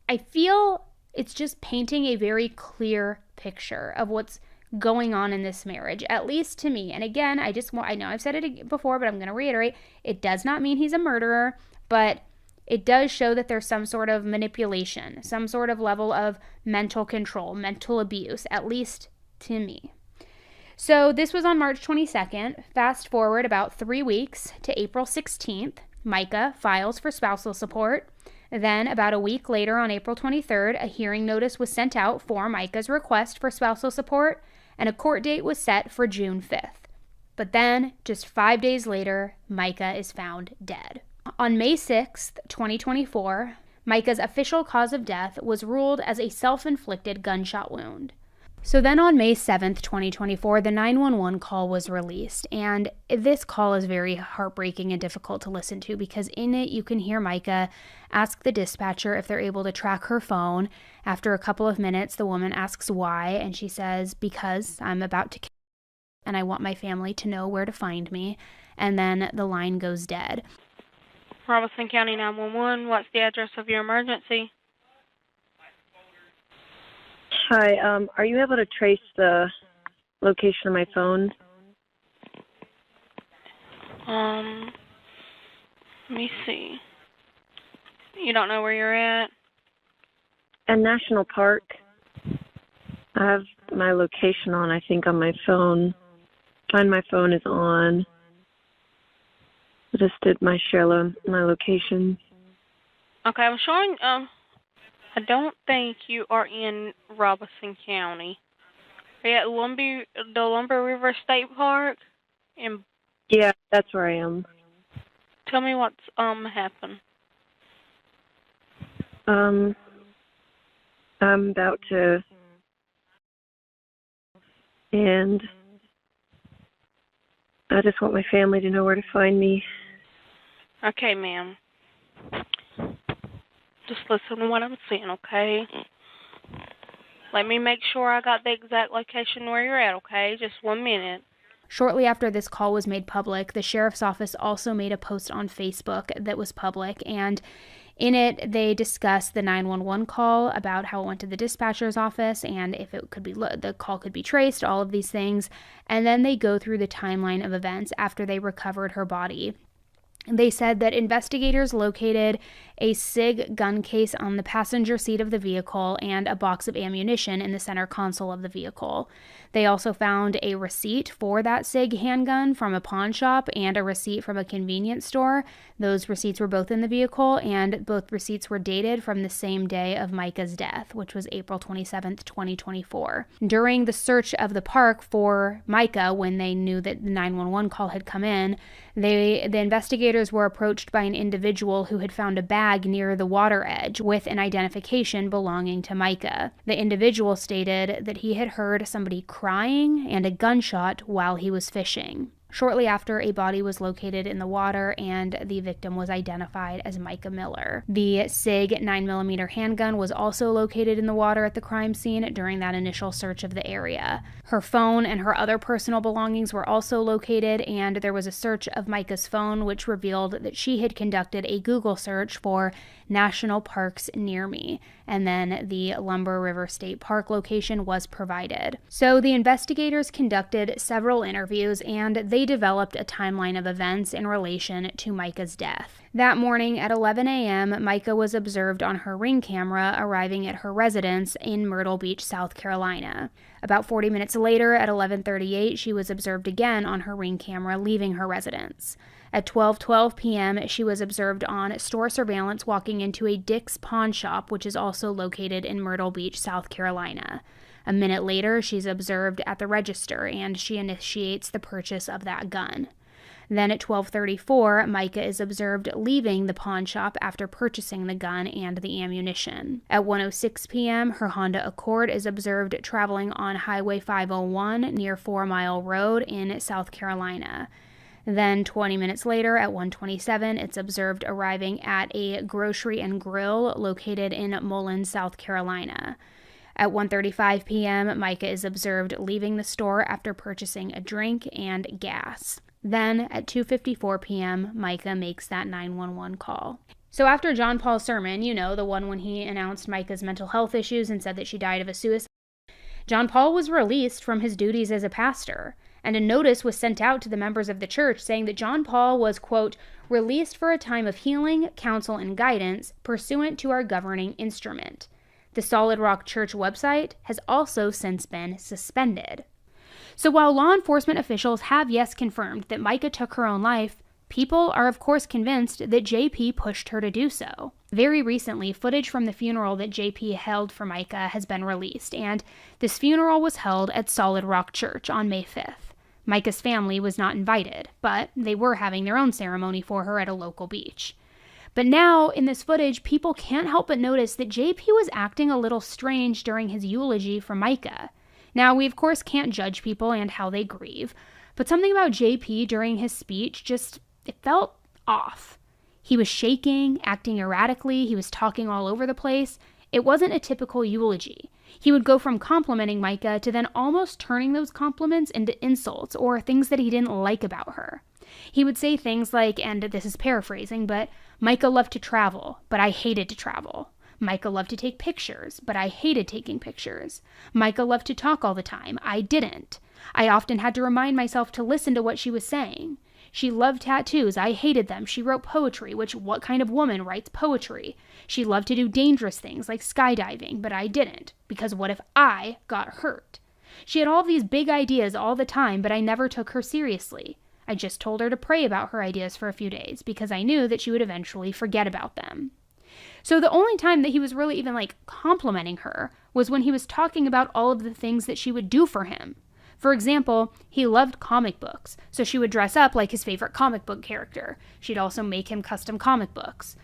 [SPEAKER 1] I feel it's just painting a very clear picture of what's going on in this marriage, at least to me. And again, I know I've said it before, but I'm going to reiterate, it does not mean he's a murderer, but it does show that there's some sort of manipulation, some sort of level of mental control, mental abuse, at least to me. So this was on March 22nd. Fast forward about 3 weeks to April 16th. Mica files for spousal support. Then, about a week later, on April 23rd, a hearing notice was sent out for Mica's request for spousal support, and a court date was set for June 5th. But then, just 5 days later, Mica is found dead. On May 6th, 2024, Mica's official cause of death was ruled as a self-inflicted gunshot wound. So then on May 7th, 2024, the 911 call was released, and this call is very heartbreaking and difficult to listen to because in it you can hear Mica ask the dispatcher if they're able to track her phone. After a couple of minutes, the woman asks why, and she says, because I'm about to kill and I want my family to know where to find me, and then the line goes dead.
[SPEAKER 8] Robeson County 911, what's the address of your emergency?
[SPEAKER 9] Hi, are you able to trace the location of my phone?
[SPEAKER 8] Let me see. You don't know where you're at?
[SPEAKER 9] At National Park. I have my location on, I think, on my phone. Find My Phone is on. I just did my my location.
[SPEAKER 8] Okay, I'm showing, I don't think you are in Robeson County. Are you at the Lumber River State Park?
[SPEAKER 9] Yeah, that's where I am.
[SPEAKER 8] Tell me what's happened.
[SPEAKER 9] I'm about to, and I just want my family to know where to find me.
[SPEAKER 8] Okay, ma'am. Just listen to what I'm saying, okay? Let me make sure I got the exact location where you're at, okay? Just 1 minute.
[SPEAKER 1] Shortly after this call was made public, the sheriff's office also made a post on Facebook that was public, and in it, they discussed the 911 call, about how it went to the dispatcher's office, and if it could be the call could be traced, all of these things, and then they go through the timeline of events after they recovered her body. They said that investigators located a SIG gun case on the passenger seat of the vehicle and a box of ammunition in the center console of the vehicle. They also found a receipt for that SIG handgun from a pawn shop and a receipt from a convenience store. Those receipts were both in the vehicle, and both receipts were dated from the same day of Mica's death, which was April 27th, 2024. During the search of the park for Mica, when they knew that the 911 call had come in, the investigators were approached by an individual who had found a bag near the water edge with an identification belonging to Mica. The individual stated that he had heard somebody crying and a gunshot while he was fishing. Shortly after, a body was located in the water and the victim was identified as Mica Miller. The SIG 9mm handgun was also located in the water at the crime scene during that initial search of the area. Her phone and her other personal belongings were also located, and there was a search of Mica's phone which revealed that she had conducted a Google search for national parks near me, and then the Lumber River State Park location was provided. So the investigators conducted several interviews, and they developed a timeline of events in relation to Mica's death. That morning at 11 a.m., Mica was observed on her Ring camera arriving at her residence in Myrtle Beach, South Carolina. About 40 minutes later, at 11:38, she was observed again on her Ring camera leaving her residence. At 12:12 p.m., she was observed on store surveillance walking into a Dick's Pawn Shop, which is also located in Myrtle Beach, South Carolina. A minute later, she's observed at the register, and she initiates the purchase of that gun. Then at 12:34, Mica is observed leaving the pawn shop after purchasing the gun and the ammunition. At 1:06 p.m., her Honda Accord is observed traveling on Highway 501 near 4 Mile Road in South Carolina. Then 20 minutes later, at 1:27, it's observed arriving at a grocery and grill located in Mullins, South Carolina. At 1:35 p.m., Mica is observed leaving the store after purchasing a drink and gas. Then, at 2:54 p.m., Mica makes that 911 call. So after John Paul's sermon, the one when he announced Mica's mental health issues and said that she died of a suicide, John Paul was released from his duties as a pastor, and a notice was sent out to the members of the church saying that John Paul was, quote, released for a time of healing, counsel, and guidance pursuant to our governing instrument. The Solid Rock Church website has also since been suspended. So while law enforcement officials have, yes, confirmed that Mica took her own life, people are of course convinced that JP pushed her to do so. Very recently, footage from the funeral that JP held for Mica has been released, and this funeral was held at Solid Rock Church on May 5th. Mica's family was not invited, but they were having their own ceremony for her at a local beach. But now, in this footage, people can't help but notice that JP was acting a little strange during his eulogy for Mica. Now, we of course can't judge people and how they grieve, but something about JP during his speech it felt off. He was shaking, acting erratically, he was talking all over the place. It wasn't a typical eulogy. He would go from complimenting Mica to then almost turning those compliments into insults or things that he didn't like about her. He would say things like, and this is paraphrasing, but Mica loved to travel, but I hated to travel. Mica loved to take pictures, but I hated taking pictures. Mica loved to talk all the time. I didn't. I often had to remind myself to listen to what she was saying. She loved tattoos. I hated them. She wrote poetry, which what kind of woman writes poetry? She loved to do dangerous things like skydiving, but I didn't, because what if I got hurt? She had all these big ideas all the time, but I never took her seriously. I just told her to pray about her ideas for a few days, because I knew that she would eventually forget about them. So the only time that he was really even complimenting her was when he was talking about all of the things that she would do for him. For example, he loved comic books, so she would dress up like his favorite comic book character. She'd also make him custom comic books.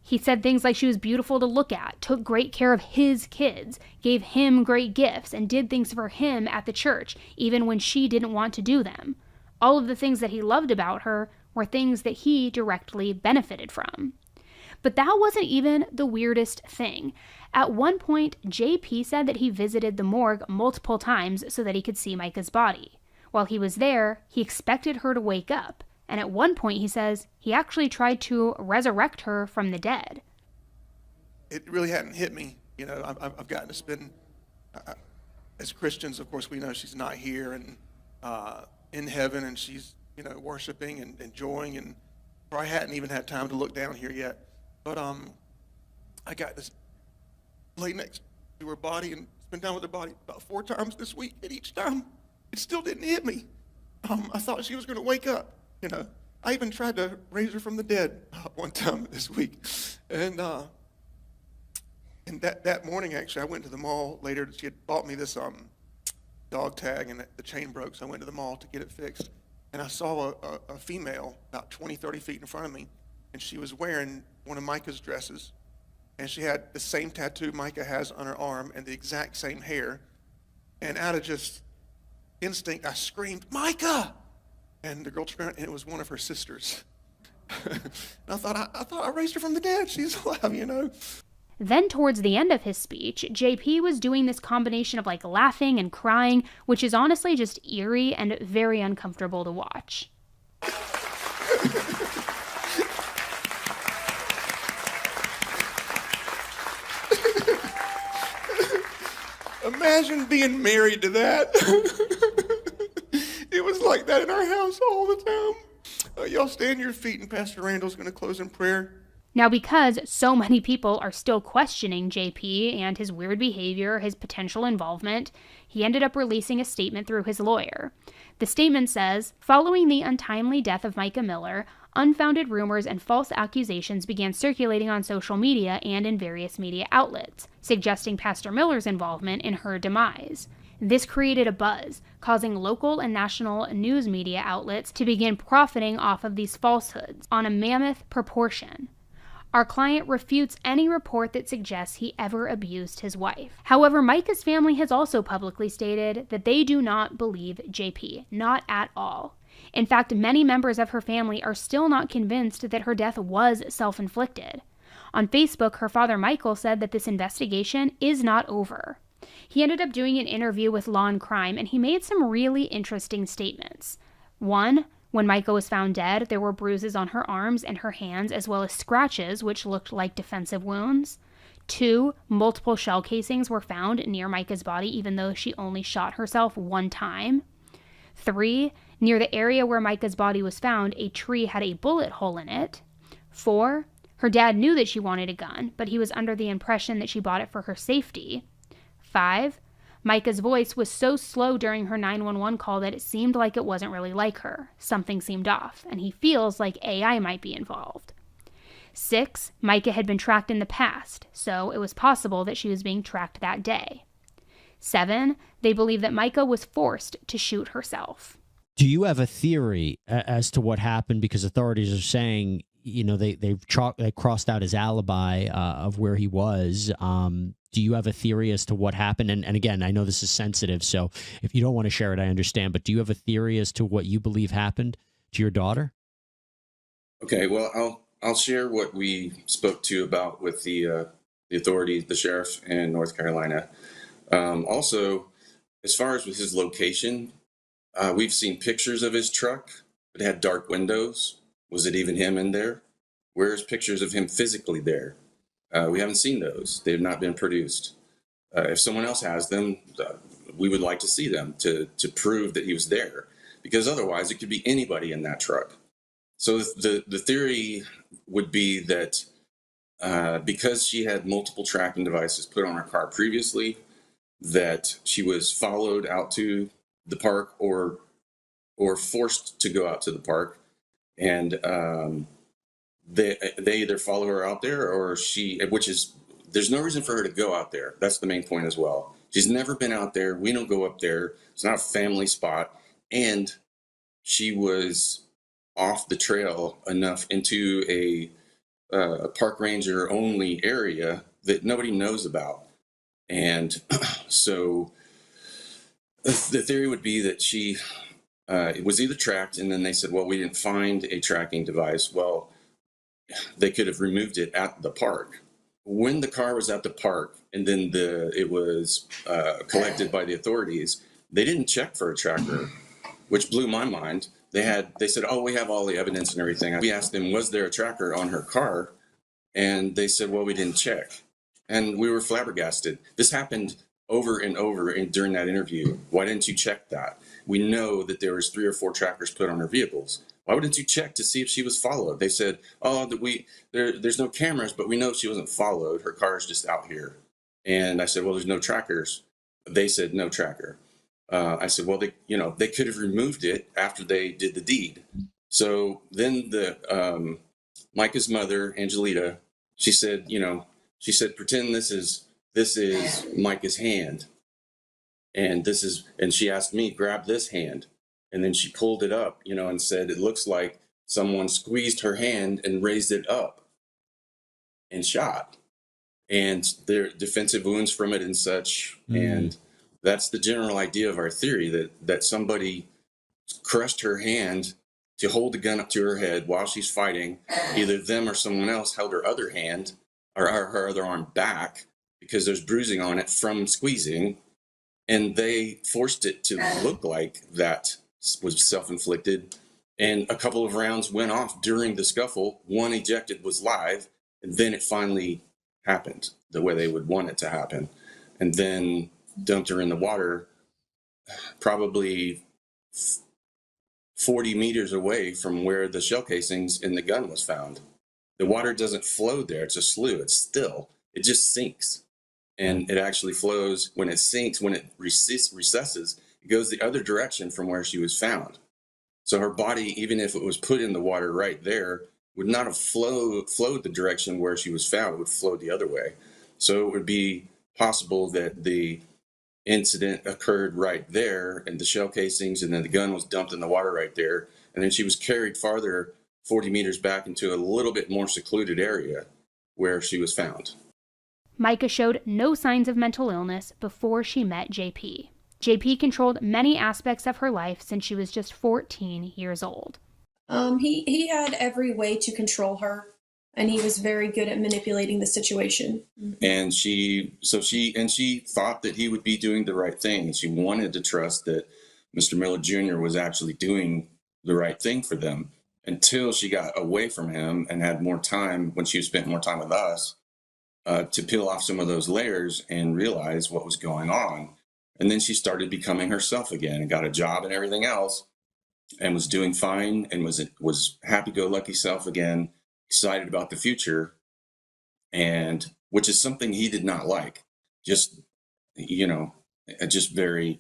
[SPEAKER 1] He said things like she was beautiful to look at, took great care of his kids, gave him great gifts, and did things for him at the church, even when she didn't want to do them. All of the things that he loved about her were things that he directly benefited from. But that wasn't even the weirdest thing. At one point, JP said that he visited the morgue multiple times so that he could see Mica's body. While he was there, he expected her to wake up, and at one point he says he actually tried to resurrect her from the dead.
[SPEAKER 2] It really hadn't hit me. I've gotten to spend, as Christians, of course, we know she's not here and in heaven, and she's, worshiping and enjoying, and I hadn't even had time to look down here yet. But I got to lay next to her body and spend time with her body about 4 times this week, and each time it still didn't hit me. I thought she was going to wake up. I even tried to raise her from the dead one time this week, and that morning actually I went to the mall later. She had bought me this dog tag, and the chain broke, so I went to the mall to get it fixed, and I saw a female about 20, 30 feet in front of me, and she was wearing one of Mica's dresses, and she had the same tattoo Mica has on her arm and the exact same hair. And out of just instinct, I screamed, "Mica!" And the girl turned around, and it was one of her sisters. And I thought I raised her from the dead. She's alive,
[SPEAKER 1] Then towards the end of his speech, JP was doing this combination of laughing and crying, which is honestly just eerie and very uncomfortable to watch.
[SPEAKER 2] Imagine being married to that. It was like that in our house all the time. Y'all stand to your feet, and Pastor Randall's going to close in prayer.
[SPEAKER 1] Now, because so many people are still questioning JP and his weird behavior, his potential involvement, he ended up releasing a statement through his lawyer. The statement says, following the untimely death of Mica Miller, unfounded rumors and false accusations began circulating on social media and in various media outlets, suggesting Pastor Miller's involvement in her demise. This created a buzz, causing local and national news media outlets to begin profiting off of these falsehoods on a mammoth proportion. Our client refutes any report that suggests he ever abused his wife. However, Mica's family has also publicly stated that they do not believe JP, not at all. In fact, many members of her family are still not convinced that her death was self-inflicted. On Facebook, her father Michael said that this investigation is not over. He ended up doing an interview with Law&Crime, and he made some really interesting statements. 1, when Mica was found dead, there were bruises on her arms and her hands, as well as scratches, which looked like defensive wounds. 2, multiple shell casings were found near Mica's body, even though she only shot herself one time. 3, near the area where Mica's body was found, a tree had a bullet hole in it. 4, her dad knew that she wanted a gun, but he was under the impression that she bought it for her safety. 5, Mica's voice was so slow during her 911 call that it seemed like it wasn't really like her. Something seemed off, and he feels like AI might be involved. 6, Mica had been tracked in the past, so it was possible that she was being tracked that day. 7, they believe that Mica was forced to shoot herself.
[SPEAKER 10] Do you have a theory as to what happened? Because authorities are saying, you know, they crossed out his alibi of where he was. Do you have a theory as to what happened? And again, I know this is sensitive, so if you don't want to share it, I understand. But do you have a theory as to what you believe happened to your daughter?
[SPEAKER 11] Okay, well, I'll share what we spoke to about with the authorities, the sheriff in North Carolina. Also, as far as with his location, we've seen pictures of his truck. It had dark windows. Was it even him in there? Where's pictures of him physically there? We haven't seen those. They have not been produced. If someone else has them, we would like to see them to prove that he was there, because otherwise it could be anybody in that truck. So the theory would be that because she had multiple tracking devices put on her car previously, that she was followed out to the park or forced to go out to the park, and they either follow her out there or there's no reason for her to go out there. That's the main point as well. She's never been out there. We don't go up there. It's not a family spot. And she was off the trail enough into a park ranger only area that nobody knows about. And so the theory would be that she was either tracked, and then they said, well, we didn't find a tracking device. Well, they could have removed it at the park. When the car was at the park and then it was collected by the authorities, they didn't check for a tracker, which blew my mind. They said, oh, we have all the evidence and everything. We asked them, was there a tracker on her car? And they said, well, we didn't check. And we were flabbergasted. This happened over and over during that interview. Why didn't you check that? We know that there was 3 or 4 trackers put on her vehicles. Why wouldn't you check to see if she was followed? They said, oh, there's no cameras, but we know she wasn't followed. Her car is just out here. And I said, well, there's no trackers. They said no tracker. I said, well, they could have removed it after they did the deed. So then Mica's mother, Angelita, she said, pretend this is Mica's hand. And she asked me, grab this hand. And then she pulled it up, and said, it looks like someone squeezed her hand and raised it up and shot. And there are defensive wounds from it and such. And that's the general idea of our theory, that somebody crushed her hand to hold the gun up to her head while she's fighting. Either them or someone else held her other hand or her other arm back, because there's bruising on it from squeezing. And they forced it to look like that was self-inflicted. And a couple of rounds went off during the scuffle. One ejected was live, and then it finally happened the way they would want it to happen. And then dumped her in the water, probably 40 meters away from where the shell casings in the gun was found. The water doesn't flow there. It's a slough. It's still. It just sinks. And it actually flows when it sinks, when it recesses, it goes the other direction from where she was found. So her body, even if it was put in the water right there, would not have flowed the direction where she was found. It would flow the other way. So it would be possible that the incident occurred right there, and the shell casings, and then the gun was dumped in the water right there. And then she was carried farther, 40 meters back, into a little bit more secluded area where she was found.
[SPEAKER 1] Mica showed no signs of mental illness before she met JP. JP controlled many aspects of her life since she was just 14 years old.
[SPEAKER 12] He had every way to control her, and he was very good at manipulating the situation.
[SPEAKER 11] And she thought that he would be doing the right thing. She wanted to trust that Mr. Miller Jr. was actually doing the right thing for them, until she got away from him and had more time, when she spent more time with us. to peel off some of those layers and realize what was going on. And then she started becoming herself again and got a job and everything else, and was doing fine and was happy-go-lucky self again, excited about the future, and which is something he did not like. Just, just very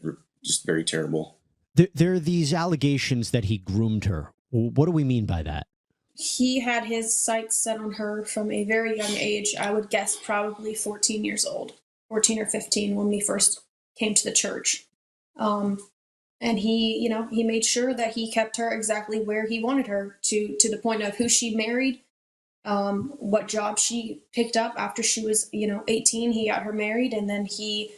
[SPEAKER 11] terrible.
[SPEAKER 10] There are these allegations that he groomed her. What do we mean by that?
[SPEAKER 12] He had his sights set on her from a very young age. I would guess probably 14 years old, 14 or 15 when we first came to the church. And he made sure that he kept her exactly where he wanted her, to the point of who she married, what job she picked up after she was, 18. He got her married, and then he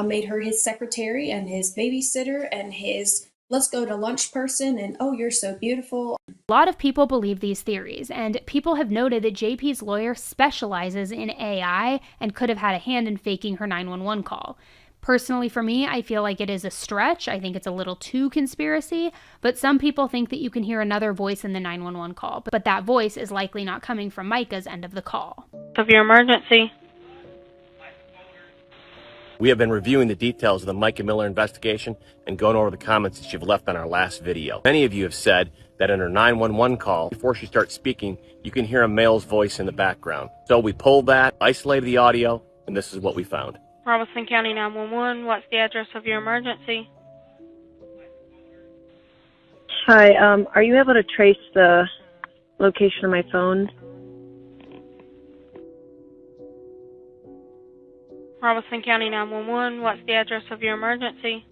[SPEAKER 12] made her his secretary and his babysitter and his let's go to lunch person, and oh, you're so beautiful.
[SPEAKER 1] A lot of people believe these theories, and people have noted that JP's lawyer specializes in AI and could have had a hand in faking her 911 call. Personally, for me, I feel like it is a stretch. I think it's a little too conspiracy, but some people think that you can hear another voice in the 911 call, but that voice is likely not coming from Mica's end of the call.
[SPEAKER 8] Of your emergency.
[SPEAKER 13] We have been reviewing the details of the Mica Miller investigation and going over the comments that you've left on our last video. Many of you have said that in her 911 call, before she starts speaking, you can hear a male's voice in the background. So we pulled that, isolated the audio, and this is what we found.
[SPEAKER 8] Robeson County 911, what's the address of your emergency?
[SPEAKER 9] Hi, are you able to trace the location of my phone?
[SPEAKER 8] Robeson County 911, what's the address of your emergency?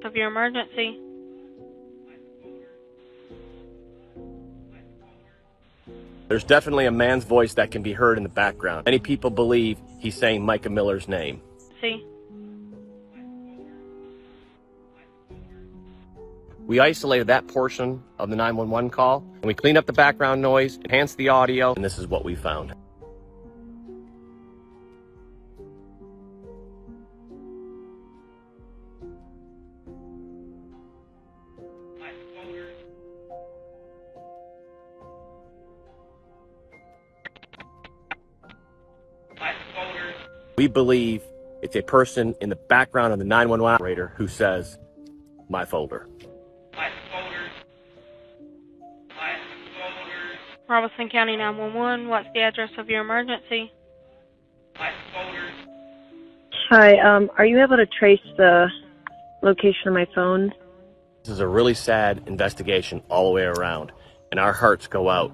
[SPEAKER 8] Of your emergency.
[SPEAKER 13] There's definitely a man's voice that can be heard in the background. Many people believe he's saying Mica Miller's name.
[SPEAKER 8] See.
[SPEAKER 13] We isolated that portion of the 911 call, and we cleaned up the background noise, enhanced the audio, and this is what we found. We believe it's a person in the background of the 911 operator who says, "My folder."
[SPEAKER 8] Robeson County 911, what's the address of your emergency?
[SPEAKER 9] Hi, are you able to trace the location of my phone?
[SPEAKER 13] This is a really sad investigation all the way around, and our hearts go out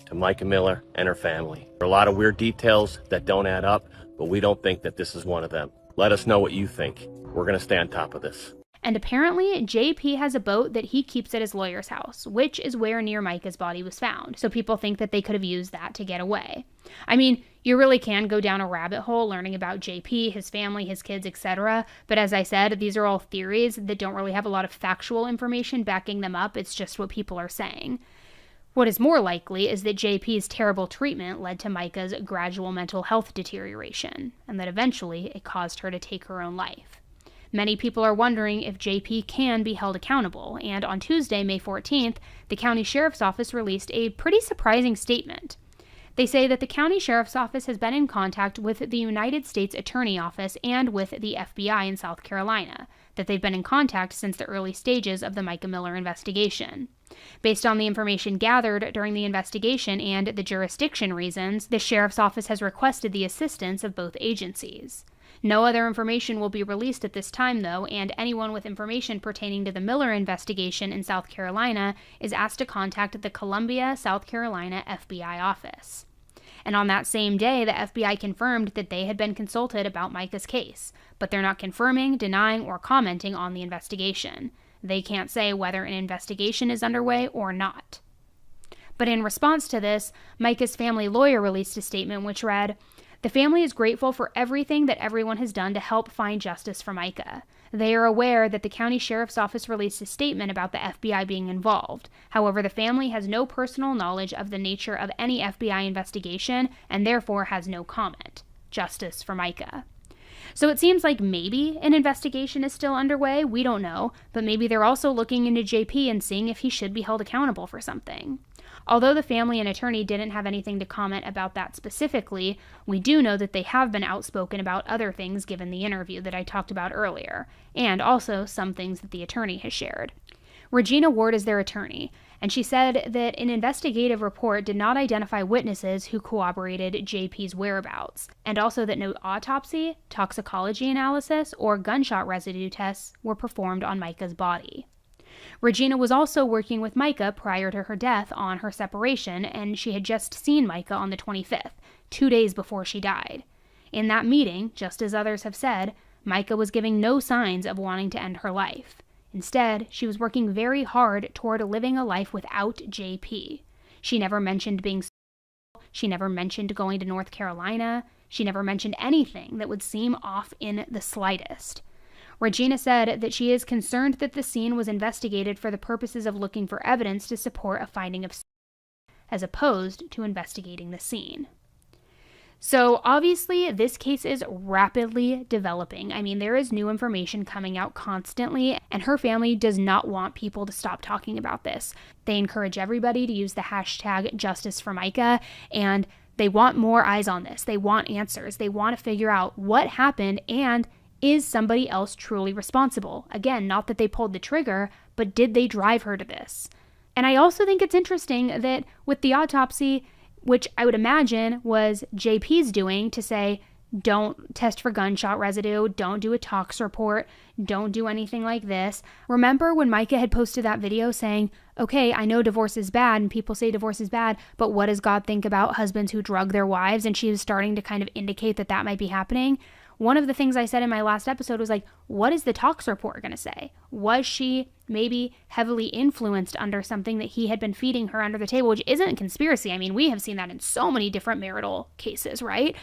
[SPEAKER 13] to Mica Miller and her family. There are a lot of weird details that don't add up, but we don't think that this is one of them. Let us know what you think. We're going to stay on top of this.
[SPEAKER 1] And apparently, JP has a boat that he keeps at his lawyer's house, which is where near Mica's body was found. So people think that they could have used that to get away. I mean, you really can go down a rabbit hole learning about JP, his family, his kids, etc. But as I said, these are all theories that don't really have a lot of factual information backing them up. It's just what people are saying. What is more likely is that JP's terrible treatment led to Mica's gradual mental health deterioration, and that eventually it caused her to take her own life. Many people are wondering if JP can be held accountable, and on Tuesday, May 14th, the county sheriff's office released a pretty surprising statement. They say that the county sheriff's office has been in contact with the United States Attorney Office and with the FBI in South Carolina, that they've been in contact since the early stages of the Mica Miller investigation. Based on the information gathered during the investigation and the jurisdiction reasons, the sheriff's office has requested the assistance of both agencies. No other information will be released at this time, though, and anyone with information pertaining to the Miller investigation in South Carolina is asked to contact the Columbia, South Carolina FBI office. And on that same day, the FBI confirmed that they had been consulted about Mica's case, but they're not confirming, denying, or commenting on the investigation. They can't say whether an investigation is underway or not. But in response to this, Mica's family lawyer released a statement which read, "The family is grateful for everything that everyone has done to help find justice for Mica. They are aware that the county sheriff's office released a statement about the FBI being involved. However, the family has no personal knowledge of the nature of any FBI investigation and therefore has no comment. Justice for Mica." So it seems like maybe an investigation is still underway. We don't know, but maybe they're also looking into JP and seeing if he should be held accountable for something. Although the family and attorney didn't have anything to comment about that specifically, we do know that they have been outspoken about other things given the interview that I talked about earlier, and also some things that the attorney has shared. Regina Ward is their attorney, and she said that an investigative report did not identify witnesses who corroborated JP's whereabouts, and also that no autopsy, toxicology analysis, or gunshot residue tests were performed on Mica's body. Regina was also working with Mica prior to her death on her separation, and she had just seen Mica on the 25th, 2 days before she died. In that meeting, just as others have said, Mica was giving no signs of wanting to end her life. Instead, she was working very hard toward living a life without JP. She never mentioned being single. She never mentioned going to North Carolina. She never mentioned anything that would seem off in the slightest. Regina said that she is concerned that the scene was investigated for the purposes of looking for evidence to support a finding of suicide, as opposed to investigating the scene. So obviously, this case is rapidly developing. I mean, there is new information coming out constantly, and her family does not want people to stop talking about this. They encourage everybody to use the hashtag #JusticeForMica, and they want more eyes on this. They want answers. They want to figure out what happened and is somebody else truly responsible? Again, not that they pulled the trigger, but did they drive her to this? And I also think it's interesting that with the autopsy, which I would imagine was JP's doing to say, don't test for gunshot residue, don't do a tox report, don't do anything like this. Remember when Mica had posted that video saying, okay, I know divorce is bad and people say divorce is bad, but what does God think about husbands who drug their wives? And she was starting to kind of indicate that that might be happening. One of the things I said in my last episode was like, what is the tox report going to say? Was she maybe heavily influenced under something that he had been feeding her under the table, which isn't a conspiracy. I mean, we have seen that in so many different marital cases, right?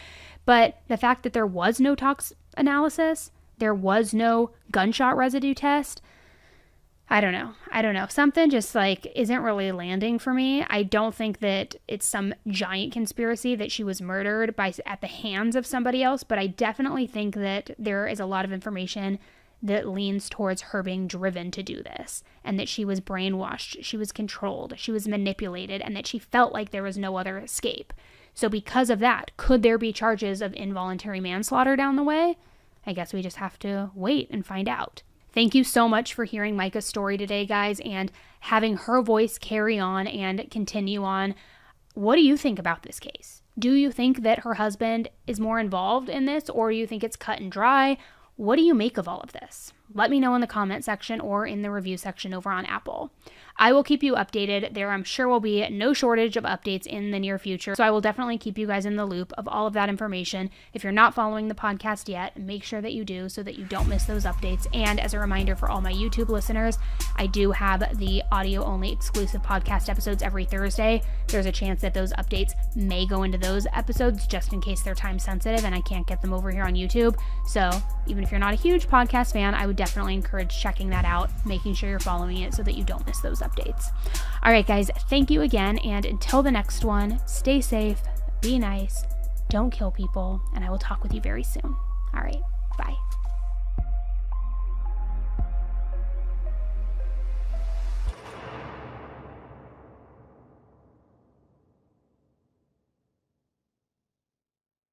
[SPEAKER 1] But the fact that there was no tox analysis, there was no gunshot residue test, I don't know. Something just like isn't really landing for me. I don't think that it's some giant conspiracy that she was murdered at the hands of somebody else, but I definitely think that there is a lot of information that leans towards her being driven to do this, and that she was brainwashed, she was controlled, she was manipulated, and that she felt like there was no other escape. So because of that, could there be charges of involuntary manslaughter down the way? I guess we just have to wait and find out. Thank you so much for hearing Mica's story today, guys, and having her voice carry on and continue on. What do you think about this case? Do you think that her husband is more involved in this, or do you think it's cut and dry? What do you make of all of this? Let me know in the comment section or in the review section over on Apple. I will keep you updated. There, I'm sure, will be no shortage of updates in the near future. So I will definitely keep you guys in the loop of all of that information. If you're not following the podcast yet, make sure that you do so that you don't miss those updates. And as a reminder for all my YouTube listeners, I do have the audio-only exclusive podcast episodes every Thursday. There's a chance that those updates may go into those episodes just in case they're time sensitive and I can't get them over here on YouTube. So even if you're not a huge podcast fan, I would definitely encourage checking that out, making sure you're following it so that you don't miss those updates. All right, guys, thank you again. And until the next one, stay safe, be nice, don't kill people, and I will talk with you very soon. All right, bye.